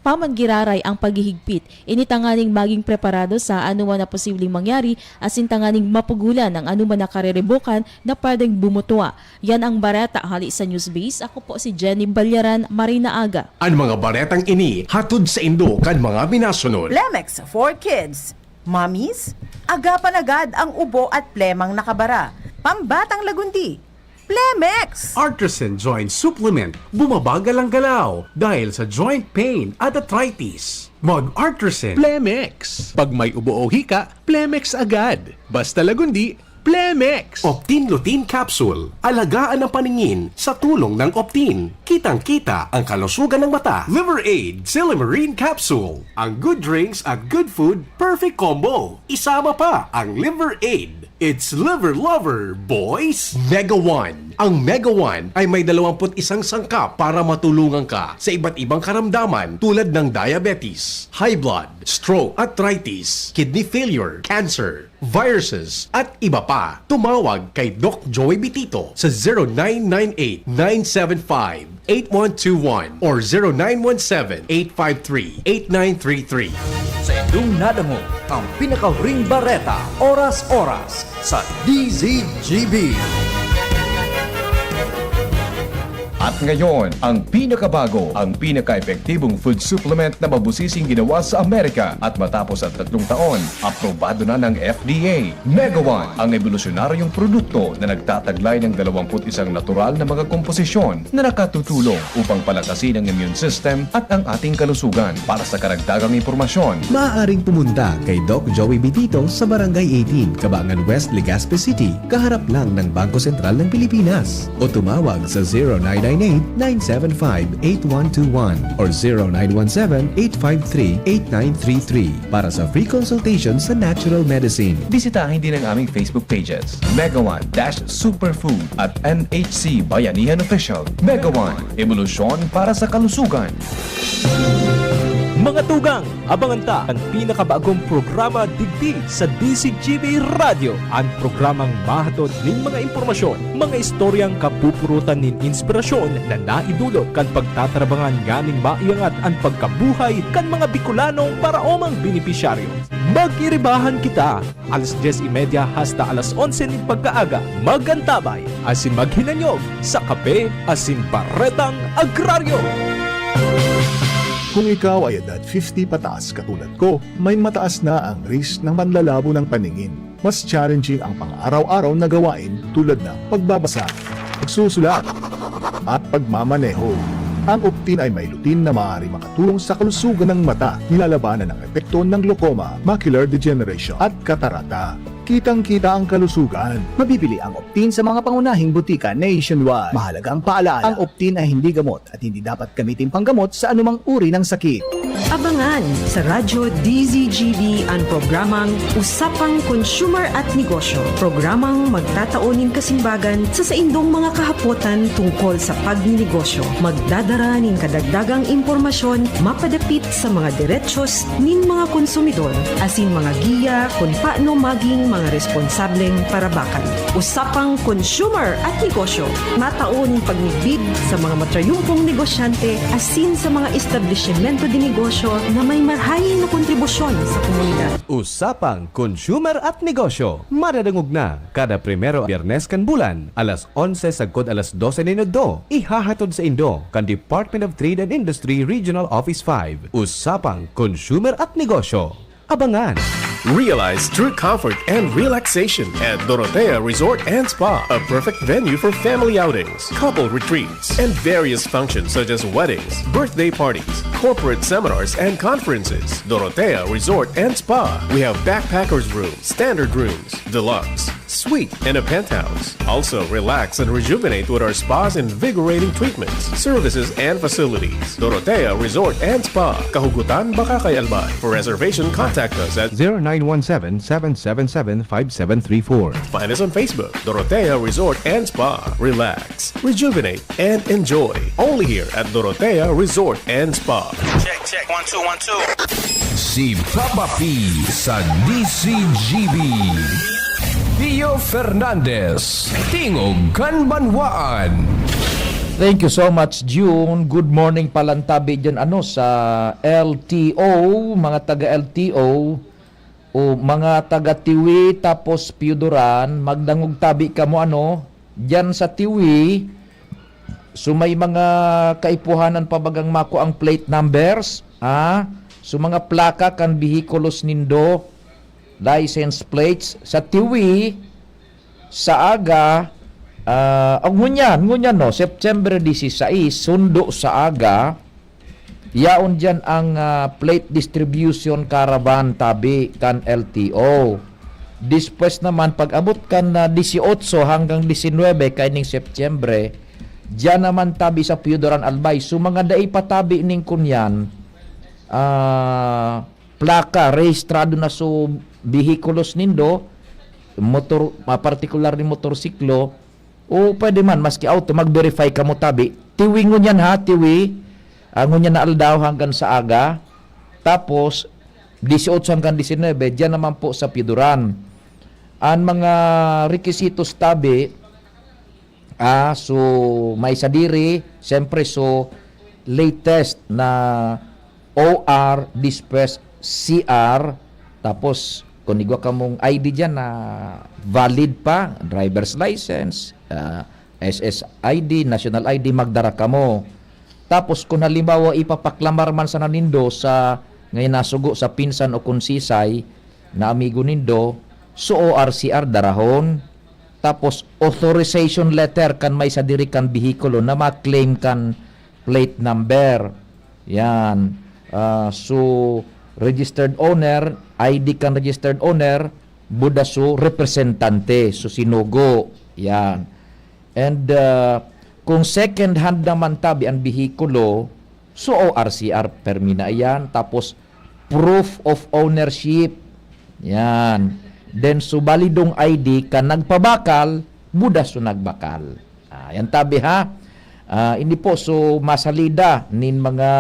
pamangiraray ang paghihigpit. Initanganing maging preparado sa anuman na posibleng mangyari asin tanganing mapugulan ang anuman na kareribukan na pwedeng bumutua. Yan ang bareta hali sa Newsbase. Ako po si Jenny Balyaran, Marina Aga. Ang mga baretang ini hatod sa indo kan mga binasunod. Plemex for Kids. Mommies, agapan agad ang ubo at plemang nakabara. Pambatang lagundi. Plemex! Artisan Joint Supplement, bumabagal ang galaw dahil sa joint pain at arthritis. Mag-Artisan Plemex. Pag may ubo o hika, Plemex agad. Basta lagundi, Plemex. Optin Lutein Capsule. Alagaan ang paningin sa tulong ng Optin. Kitang-kita ang kalusugan ng mata. Liver Aid Silimarine Capsule. Ang good drinks at good food, perfect combo. Isama pa ang Liver Aid. It's Liver Lover, boys! Mega One. Ang Mega One ay may 21 sangkap para matulungan ka sa iba't ibang karamdaman tulad ng diabetes, high blood, stroke, arthritis, kidney failure, cancer, viruses, at iba pa. Tumawag kay Doc Joey Bitito sa 0998-975-8121 or 0917-853-8933. Sa indong nadamo, ang pinakahuring bareta oras-oras sa DZGB. At ngayon, ang pinakabago, ang pinaka-epektibong food supplement na mabusising ginawa sa Amerika at matapos ang 3 taon, aprobado na ng FDA. Mega One, ang evolusyonaryong produkto na nagtataglay ng 21 natural na mga komposisyon na nakatutulong upang palakasin ang immune system at ang ating kalusugan. Para sa karagdagang impormasyon, Maaaring pumunta kay Doc Joey Bitito sa Barangay 18, Cabangan West, Legazpi City, kaharap lang ng Bangko Sentral ng Pilipinas. O tumawag sa 0998-975-8121 or 0917-853-8933 para sa free consultation sa natural medicine. bisitahin din ang aming Facebook pages, Mega One-Superfood at NHC Bayanihan Official. Mega One, evolusyon para sa kalusugan. Mga tugang, abangan ta ang pinakabagong programa digdi sa DCGB Radio. Ang programang mahatod ning mga impormasyon, mga istoryang kapupurutan nin inspirasyon na naidulot kan pagtatrabangan ganing maiangat ang pagkabuhay kan mga Bicolanong paraomang benepisyaryo. Magiribahan kita, alas 10:30 hasta alas 11 ning pagkaaga. Magantabay, asin maghinanyog sa kape asin baretang agraryo. Kung ikaw ay edad 50 pataas katulad ko, may mataas na ang risk ng panlalabo ng paningin. Mas challenging ang pang-araw-araw na gawain tulad ng pagbabasa, pagsusulat, at pagmamaneho. Ang Optin ay may lutin na maaari makatulong sa kalusugan ng mata, nilalabanan ng epekto ng glaucoma, macular degeneration at katarata. Kitang-kita ang kalusugan. Mabibili ang Optin sa mga pangunahing butika nationwide. Mahalagang paalala, ang Optin ay hindi gamot at hindi dapat gamitin panggamot sa anumang uri ng sakit. Abangan sa Radyo DZGB ang programang Usapang Consumer at Negosyo. Programang magtataunin kasimbagan sa saindong mga kahapotan tungkol sa pagninegosyo. Magdadara ning kadagdagang impormasyon mapadapit sa mga diretsyon nin mga konsumidor asin mga giya kung paano maging mga responsableng parabakan. Usapang Consumer at Negosyo. Mataon pagnibid sa mga matrayumpong negosyante asin sa mga establishmento de negosyo na may marhayin na kontribusyon sa komunidad. Usapang Consumer at Negosyo. Madadangog na kada primero Biyernes kan bulan, alas 11 sagkod alas 12 minuto. Ihahatod sa Indo kan Department of Trade and Industry Regional Office 5. Usapang Consumer at Negosyo. Abangan! Realize true comfort and relaxation at Dorotea Resort and Spa, a perfect venue for family outings, couple retreats, and various functions such as weddings, birthday parties, corporate seminars, and conferences. Dorotea Resort and Spa. We have backpackers rooms, standard rooms, deluxe, suite, and a penthouse. Also, relax and rejuvenate with our spa's invigorating treatments, services, and facilities. Dorotea Resort and Spa, Kahugutan, Bakakay, Albay. For reservation, contact us at 0917-777-5734. Find us on Facebook, Dorotea Resort and Spa. Relax, rejuvenate, and enjoy. Only here at Dorotea Resort and Spa. Check, 1 2 1 2. Si Papa P sa DCGB. Pio Fernandez, Tingog Kanbanwaan. Thank you so much, June. Good morning palantabi dyan sa LTO, mga taga-LTO o mga taga-Tiwi tapos Piudoran, magdangog tabi ka mo dyan sa Tiwi. So may mga kaipuhanan pa bagang mako ang plate numbers, so mga plaka kan bihikulos nindo, license plates sa Tiwi, sa aga, ngunyan September 16, sundo sa aga, yaon dyan ang plate distribution caravan tabi kan LTO. Dispwes naman, pag abot kan 18 hanggang 19 kaining September, dyan naman tabi sa Piudoran Albay. So mga daipatabi ning kunyan, plaka, rehistrado na so bihikulos nindo, motor, particular ni motorsiklo, o pwede man, maski auto, mag-verify ka mo tabi. Tiwi ngunyan tiwi, ngunyan na aldaw hanggang sa aga, tapos 18 hanggang 19, dyan naman po sa Piudoran. Ang mga requisitos tabi, so may sadiri, siyempre so latest na OR, dispes CR, tapos kung igwa ka mong ID dyan na valid pa, driver's license, SSID, national ID, magdara ka mo. Tapos kung halimbawa ipapaklamar man sa nanindo sa ngayon nasugo sa pinsan o kunsisay na amigo nindo, so ORCR darahon. Tapos authorization letter kan may sa diri kan bihikulo na ma-claim kan plate number. Yan. So registered owner, ID kan registered owner, buda so representante, so sinugo. Yan. And kung second hand naman tabi ang bihikulo, so ORCR permina yan. Tapos proof of ownership. Yan. Then so balidong ID ka nagpabakal, buda so nagbakal. Yan tabi ha. Hindi po so masalida nin mga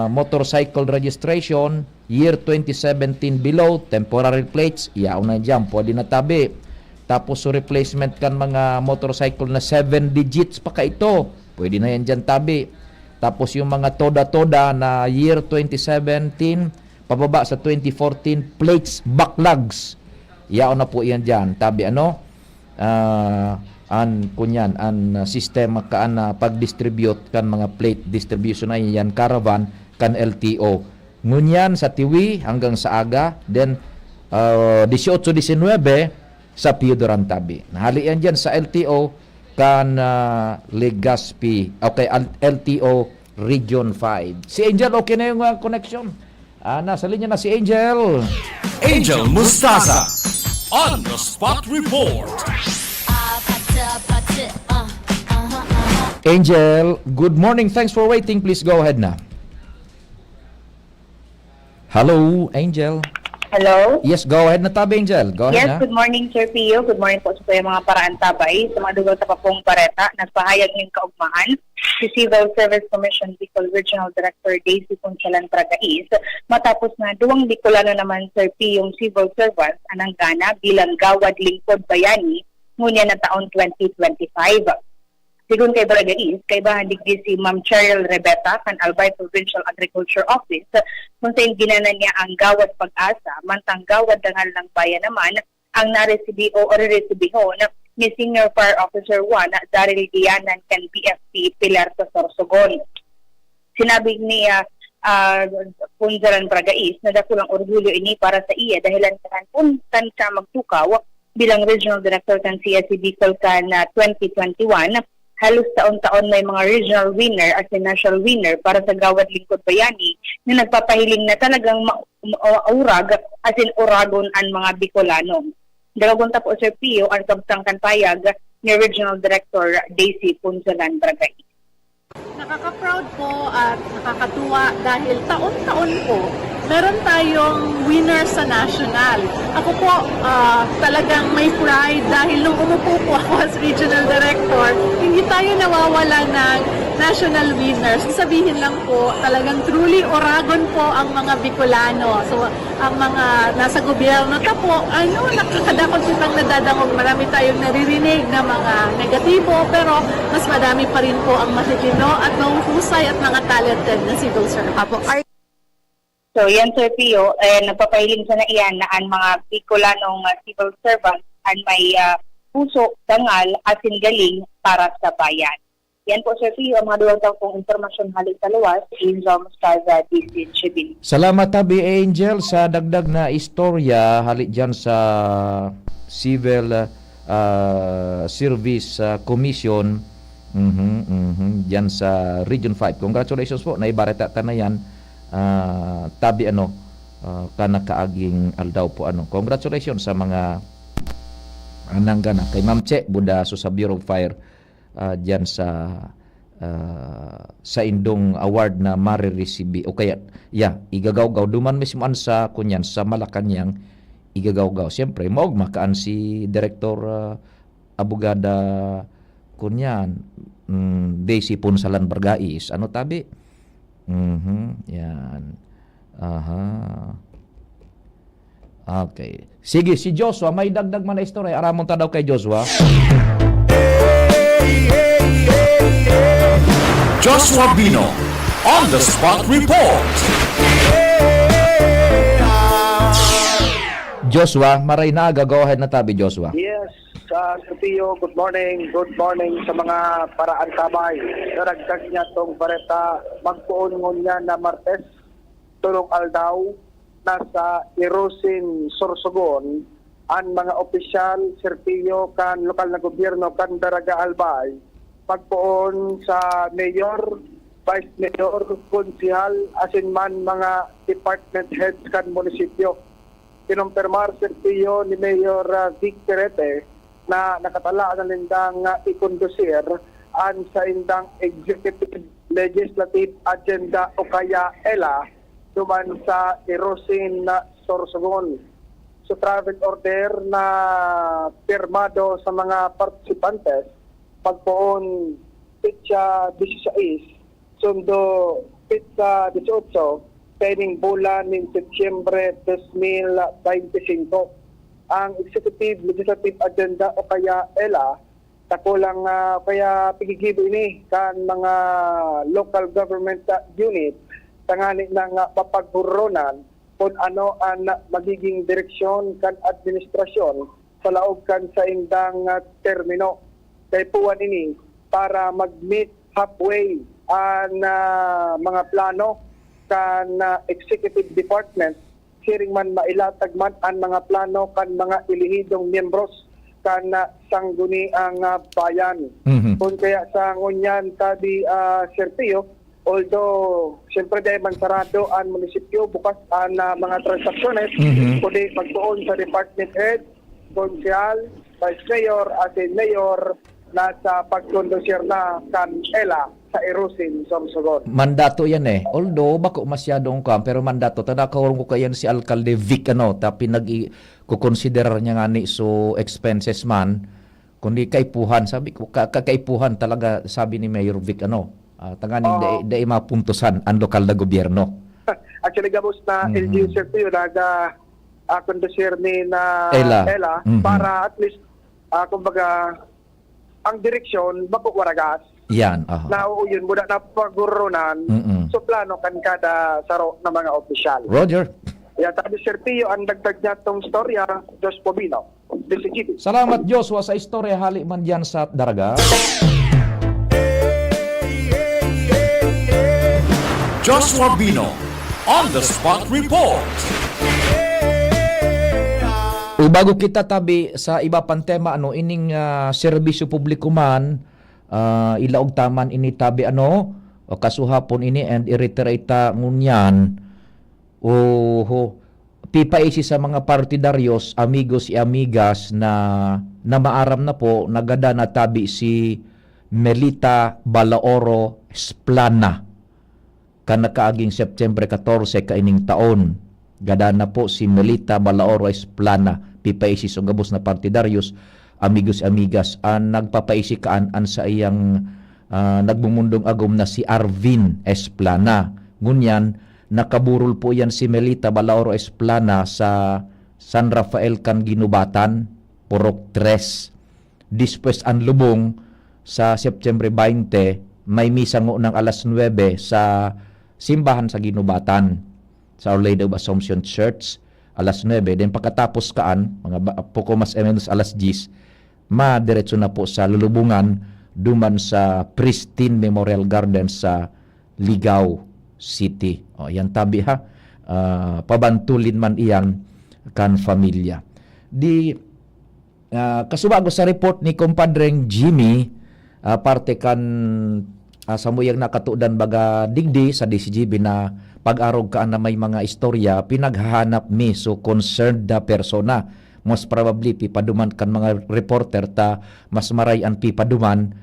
motorcycle registration, year 2017 below, temporary plates, iyaw na dyan, pwede na tabi. Tapos so replacement kan mga motorcycle na 7 digits pa ka ito, pwede na yan dyan tabi. Tapos yung mga toda-toda na year 2017, pababa sa 2014, plates, backlogs, iyaw na po yan dyan, tabi ano? Kunyan, sistema kaan na pag-distribute kan mga plate distribution na yan, caravan, kan LTO. Ngunyan sa Tiwi hanggang sa Aga, then 18-19 sa Piodoran Tabi. Nahali yan dyan sa LTO kan Legazpi, okay, LTO Region 5. Si Angel, okay na yung connection? Nasa linya na si Angel. Angel Mustasa on the spot report. Angel, good morning. Thanks for waiting. Please go ahead na. Hello, Angel. Hello? Yes, go ahead na tabi, Angel. Go ahead Yes, na. good morning, Sir Pio. Good morning po sa mga paraan tabay. Sa mga dugang sa Papong Bareta, nagpahayag ng kaugmahan si Civil Service Commission Bicol Regional Director Daisy Punsalan Pragais matapos na duwang Bicolano naman, Sir Pio, yung civil servants anang gana bilang gawad lingkod bayani ngunya na taon 2025. Sigun kay Bragais, kay bahandigdi si Ma'am Cheryl Rebeta kan Albay Provincial Agriculture Office kung saan ginanan niya ang gawad pag-asa, mantang gawad dangal ng bayan naman ang naresibi o re-resibiho ni Senior Fire Officer 1 Daryl Dianan kan BFP Pilar sa Sorsogon. Sinabi niya Punsalan Bragais na dakulang orgulyo ini para sa iya dahilan kan siya magtukaw bilang Regional Director kan CSC Bicol kan 2021. Halos taon-taon may mga regional winner at national winner para sa Gawad Lingkod Bayani na nagpapahiling na talagang urag as in uragon ang mga Bicolano. Dalagon po, Sir Pio, ang kabsangkan payag ni Regional Director Daisy Punsalan Bragais. Nakaka-proud po at nakakatuwa dahil taon-taon po meron tayong winner sa national. Ako po talagang may pride dahil nung umupo po ako as regional director, hindi tayo nawawala ng national winners. Sabihin lang po, talagang truly Oragon po ang mga Bicolano. So, ang mga nasa gobyerno ta po, nakakadakot sitang nadadangog. Marami tayong naririnig na mga negatibo, pero mas madami pa rin po ang masitino at mahusay at mga talented na civil servants. So yan, Sir Pio, nagpapahiling sa naiyan na ang mga Bicolanong civil servants ang may puso, dangal, asin galing para sa bayan. Yan po, Sir Pio, ang mga duwag daw pong informasyon halik sa luwas, Angel Mustaza, DCHB. Salamat tabi, Angel, sa dagdag na istorya halik dyan sa Civil Service Commission dyan sa Region 5. Congratulations po, naibarita na yan. Tabi kanakaaging aldaw po congratulations sa mga ananggana kay Ma'am Che Buda sa Bureau of Fire diyan sa indong award na mariresibi o kaya igagaw-gaw duman mismo sa kunyan sa Malacañang igagaw-gaw siyempre maog makaan si Director Abogada kunyan Daisy Punsalan Bragais tabi. Yan. Okay. Sige, si Joshua, may dagdag man na istorya. Aramon ta daw kay Joshua. Joshua Bino on the spot report. Joshua, maray na aga. Go ahead na tabi, Joshua. Yes, Sir Pio, good morning. Good morning sa mga paraan tabay. Naragdag niya itong bareta, magpuon niya na Martes, tulong aldaw, nasa Irusin, Sorsogon, ang mga opisyal, Sir Pio, kan lokal na gobyerno, kan Daraga Albay, magpuon sa mayor, vice mayor, konsihal, asin man mga department heads kan munisipyo. Kinumpirmar, Sir Pio, ni Mayor Vic Terete, na nakatala na lindang ikondusir ang sa indang executive legislative agenda o kaya ELA duman sa Irusin Sorsogon. So travel order na pirmado sa mga participantes pagpoon pitsa 16 sundo higpit sa 18 pwedeng bulan ng Setyembre 2025. Ang Executive Legislative Agenda o kaya ELA takulang kaya pigigibo ini kan mga local government unit tangani ng papaghuronan kung ano ang magiging direksyon kan administrasyon sa laog kan sa indang termino. Kay puwan ini para mag-meet halfway ang mga plano kan executive department siring man mailatag man ang mga plano kan mga ilihidong miyembros kan sangguni ang bayan. Kung kaya sa ngunyan tabi Sir Pio, although siyempre dahil man sarado ang munisipyo bukas ang mga transaksyones, kundi magtuon sa department head, konsyal, vice mayor, asin mayor, nasa pagkondosyer na kan ELA sa Erusin, Sorsogon. Mandato yan eh. Although, bako masyadong pero mandato. Tadakaroon ko kayan si Alcalde Vic, tapi kukonsider niya nga ni so expenses man, kundi kaipuhan. Sabi ko, kakaipuhan talaga, sabi ni Mayor Vic, tanganing dai mapuntusan ang lokal na gobyerno. Actually, gabos na LGU Sir Pio, kondosyer ni na ELA, para at least, kumbaga, ang direksyon, bako waragas, yan, na yun, muna na paggurunan, so plano kan kada saro ng mga opisyal. Roger. Yan, tabi Sir Pio, ang dagdag niya itong storya, Jos Pobino, DCGP. Salamat Joshua sa istorya, hali man dyan sa daraga. Joshua Bino on the spot report. Bago kita tabi sa iba pang tema, ining serbisyo publiko man, ilaog taman ini tabi o kasuhapon ini and i-reiterate ngunyan, pipaisi sa mga partidaryos, amigos y amigas na maaram na po, nagada na tabi si Melita Balaoro Esplana, kanakaaging September 14 kaining taon. Gada na po si Melita Balaoro Esplana, pipaisi sa gabos na partidaryos, amigos amigas, nagpapaisi kaan sa iyang nagmumundong agom na si Arvin Esplana. Ngunyan, nakaburol po yan si Melita Balaoro Esplana sa San Rafael kan Ginubatan, Purok 3. Dispwes ang lubong sa September 20, may misa ngo ng alas 9 sa simbahan sa Ginubatan, sa Our Lady of Assumption Church, alas 9. Then pagkatapos kaan, mga poko mas menos alas 10, madiretso na po sa lulubungan, duman sa Pristine Memorial Garden sa Ligao City. Yan tabi ha, pabantulin man iyan kan familia. Kasubago sa report ni kumpadreng Jimmy, parte kan samuyang nakatudan baga digdi sa DCGB na pag-arog kaan na may mga istorya, pinaghahanap mi so concerned na persona. Most probably, pipaduman kan mga reporter ta, mas maray ang pipaduman,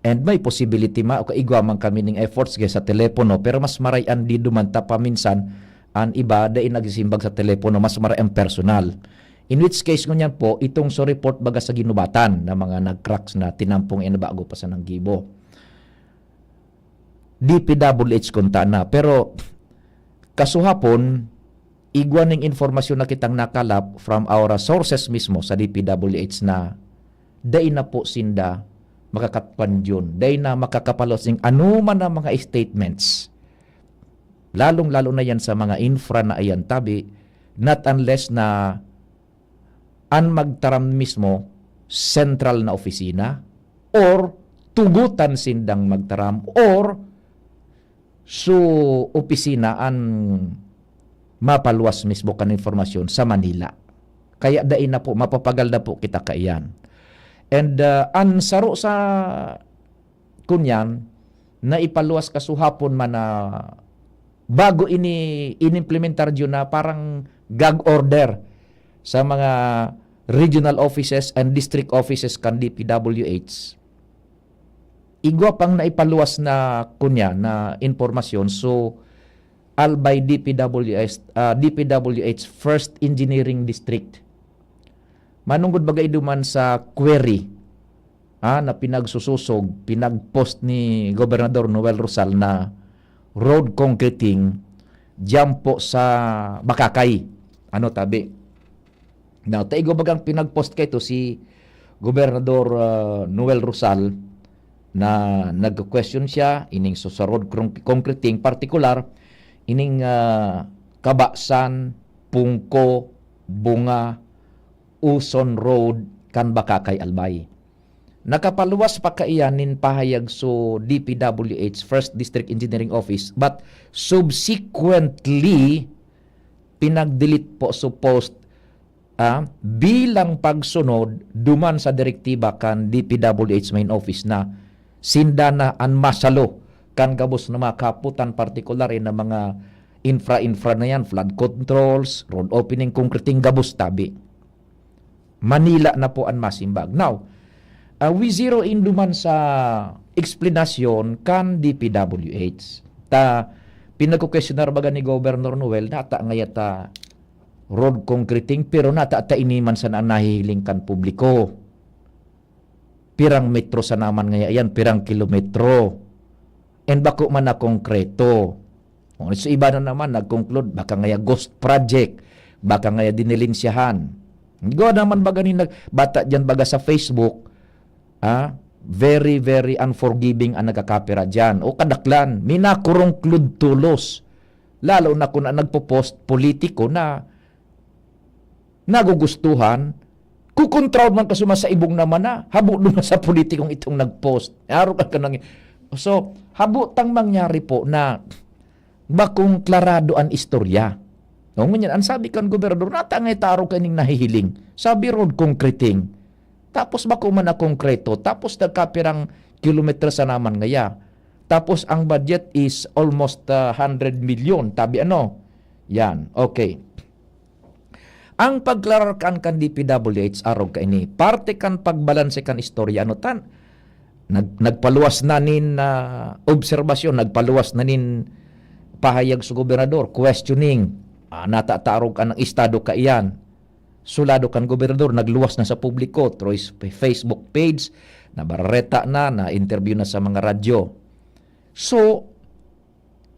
and may possibility o kaigwa man kami ng efforts sa telepono, pero mas maray ang di duman ta paminsan, ang iba, dahil nagsisimbag sa telepono, mas maray ang personal. In which case, ngunyan po, itong so report baga sa Ginubatan na mga nag-cracks na tinampong inabago pa sa Nanggibo. DPWH kunta na, pero kasuhapon, igwan ng informasyon na kitang nakalap from our sources mismo sa DPWH na day na po sinda makakatpan yun. Day na makakapalos ng anuman na mga statements. Lalong-lalo na yan sa mga infra na ayan tabi, not unless na an magtaram mismo central na opisina or tugutan sindang magtaram or so opisina an mapaluwas mismo kan informasyon sa Manila. Kaya dain na po, mapapagal na po kita kaiyan. And an saro sa kunyan na ipaluwas kasuhapon man na bago inimplementar yun na parang gag order sa mga regional offices and district offices kan DPWH. Igwa pang naipaluwas na kunya na informasyon so albay DPWH First Engineering District. Manunggod bagay duman sa query na pinagsususog, pinagpost ni Gobernador Noel Rosal na road concreting diyan po sa Bakakay. Tabi. Now, taigo bagang pinag-post kay to si Gobernador Noel Rosal na nag-question siya ining sa road concreting particular ining Kabasan, Pungko, Bunga, Uson Road kan Bakakay Albay. Nakapaluwas pa kaiyanin pahayag so DPWH First District Engineering Office but subsequently pinag-delete po so post bilang pagsunod duman sa direktiba kan DPWH main office na sindana an masalo kan gabos na mga kaputan partikular na mga infra na yan, flood controls, road opening, concreting gabos tabi. Manila na po ang masimbag. Now, we zero in duman sa explanasyon kan DPWH. Pinagko-questionar baga ni Governor Noel, nata ngayata road concreting, pero nata iniman sa nahihiling kan publiko. Pirang metro sa naman ngayon, pirang kilometro. And bako man na konkreto. So iba na naman, nag-conclude, baka ngaya ghost project, baka ngaya dinilinsyahan. Go naman baga ni bata dyan baga sa Facebook, very, very unforgiving ang nagkakapira dyan. O kadaklan, minakurong-clud tulos. Lalo na kung nagpo-post politiko na nagugustuhan, kukontraud man kasuma sa ibong naman na, habo naman sa politikong itong nag-post. Araw ka nang. So, habo tang mangyari po na bakong klarado ang istorya. No, ngunyan, ang sabi kan gobernador, natangay taro kaning nahihiling. Sabi road concreting. Tapos bako man na konkreto. Tapos nagkapirang kilometer sa naman ngaya. Tapos ang budget is almost 100 million. Tabi ano? Yan. Okay. Ang paglararkan kan DPWH araw ka ini, parte kan pagbalanse kan istorya ano tan, nagpaluwas na nin obserbasyon, nagpaluwas na nin pahayag sa gobernador, questioning, natatarog ka ng estado ka iyan, sulado kan gobernador, nagluwas na sa publiko, through Facebook page, nabarareta na interview na sa mga radyo. So,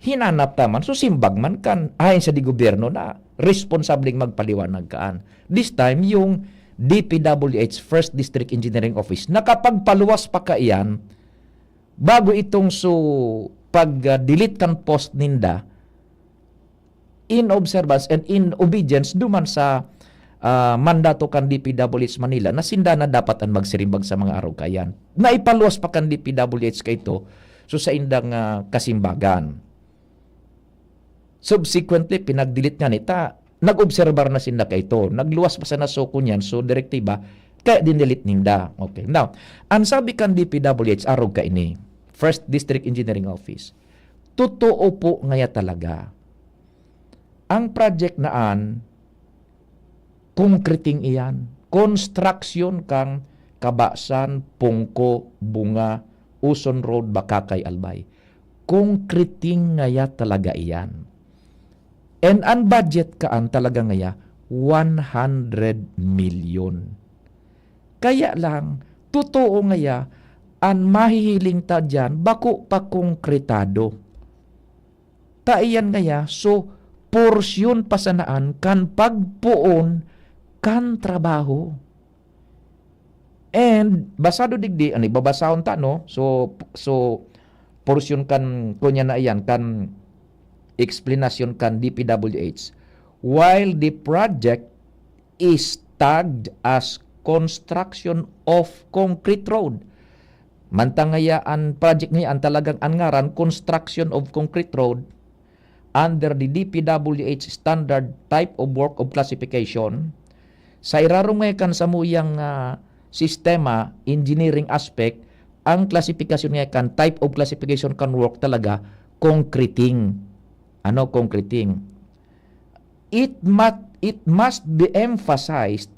hinanap naman, so simbag man kan, ayon sa di gobyerno na responsableng magpaliwanag kaan. This time, yung DPWH First District Engineering Office, nakapagpaluwas pa ka iyan, bago itong pag-delete kan post ninda, in observance and in obedience, duman sa mandato kan DPWH Manila, na sinda na dapat ang magsirimbag sa mga araw kayan. Naipaluwas pa kan DPWH ka ito, so sa indang kasimbagan. Subsequently, pinag-delete nga nita, nag-obserbar na sinda ka ito. Nagluwas pa sa nasoko niyan, so direktiba, kaya din-delete ninda. Okay. Now, ang sabi kan DPWH, araw ka ini, First District Engineering Office, totoo po ngaya talaga. Ang project naan, concreting iyan, construction kang Kabasan, Pungko, Bunga, Uson Road, Bakakay, Albay. Concreting ngaya talaga iyan. And ang budget kaan talaga ngaya, 100 million. Kaya lang, totoo ngaya, ang mahihiling ta dyan, bako pa konkretado. Taiyan ngaya, so, porsyon pasanaan kan pagpuon kan trabaho. And, basado digdi, babasahon ta, no? So, porsyon kan, kunya na iyan, kan explanation kan DPWH, while the project is tagged as construction of concrete road. Mantangaya ang project niya ang talagang angaran construction of concrete road under the DPWH standard type of work of classification. Sa irarong kan sa muyang sistema engineering aspect, ang classification niya kan type of classification kan work talaga concreting. Ano concreting? It must be emphasized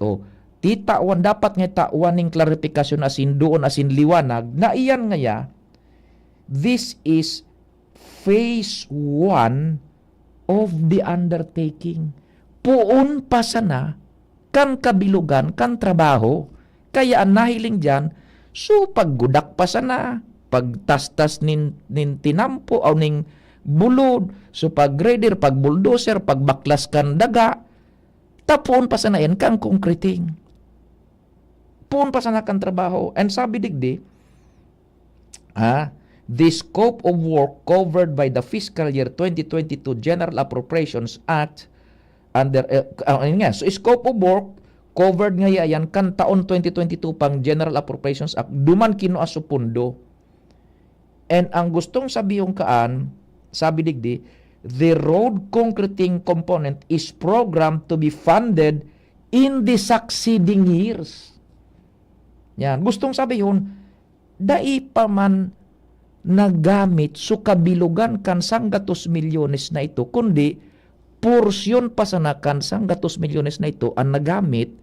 titawan dapat nga tawan ning klarifikasyon asin doon asin liwanag na iyan ngaya this is phase 1 of the undertaking. Puon pa sana kan kabilugan kan trabaho kaya ang nahiling diyan so paggudak pa sana pagtastas nin tinampo o ning bulod, so pag grader, pag bulldozer, pag baklas kan daga, tapon pa sa nayan kang concreting. Puon pa sa nakang trabaho. And sabi digdi, the scope of work covered by the fiscal year 2022 General Appropriations Act under so scope of work covered nga yan kan taon 2022 pang General Appropriations Act duman kino aso pundo. And ang gustong sabihong kaan, sabi digdi, the road concreting component is programmed to be funded in the succeeding years. Yan, gustong sabihon, dai pa man nagamit so kabilugan kan 100 milyones na ito, kundi porsyon pa sa nakan 100 milyones na ito ang nagamit,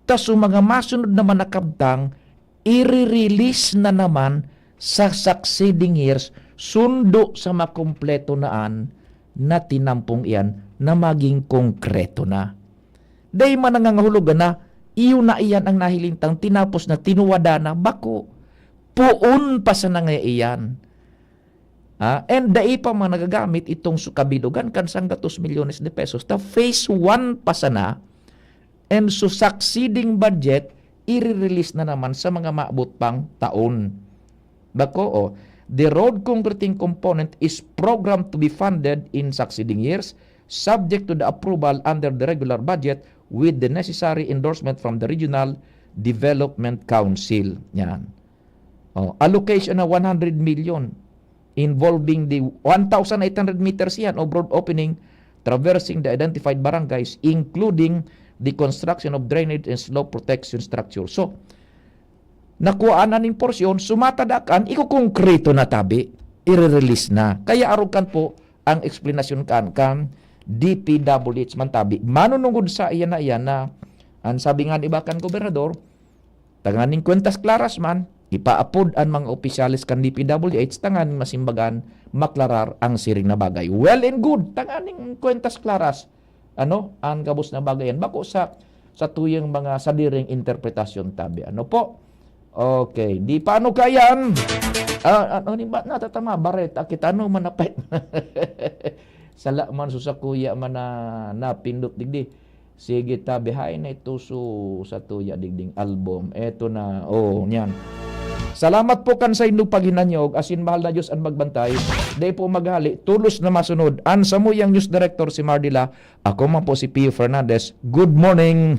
tas so mga masunod naman na kabtang, i-release na naman sa succeeding years, sundo sa makumpleto naan na tinampong iyan na maging konkreto na. Dahil man nangangahulugan na, iyo na iyan ang nahilintang tinapos na tinuwada na bako. Puon pa sa nangyaiyan. And dai pa man nagagamit itong sukabilugan kan 100 milyones de pesos. Ta phase 1 pa sana. And so succeeding budget, i-release na naman sa mga maabot pang taon. Bako, the road concreting component is programmed to be funded in succeeding years, subject to the approval under the regular budget with the necessary endorsement from the Regional Development Council. Yan. Allocation na 100 million involving the 1,800 meters yan of road opening traversing the identified barangays, including the construction of drainage and slope protection structure. So, nakuha na ning porsyon, sumatadakan, iko-konkreto na tabi, i-release na. Kaya arukan po ang explanation kan DPWH man tabi. Manunungod sa iyan na ang sabi nga ni Bakan Gobernador, tanganing kwentas klaras man, ipaapod ang mga opisyalis kan DPWH, tanganing masimbagan, maklarar ang siring na bagay. Well and good, tanganing kwentas klaras, ang gabos na bagay yan. Bako sa tuyang mga sadiring interpretasyon tabi. Ano po? Okay, di paano kayan? Ni ba natatama baret kita manapay. Sala man sa kuya man na pindot digdi. Sige ta behind na ito sa tuya digding album. Eto na. Nyan. Salamat po kan sa inyong paghinanyog. Asin mahal na Diyos ang magbantay. Day po maghali. Tulos na masunod. An sa muyang news director si Mardila. Ako man po si Pio Fernandez. Good morning.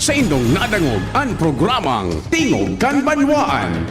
Sa indong nadangog ang programang Tingog kan Banwaan.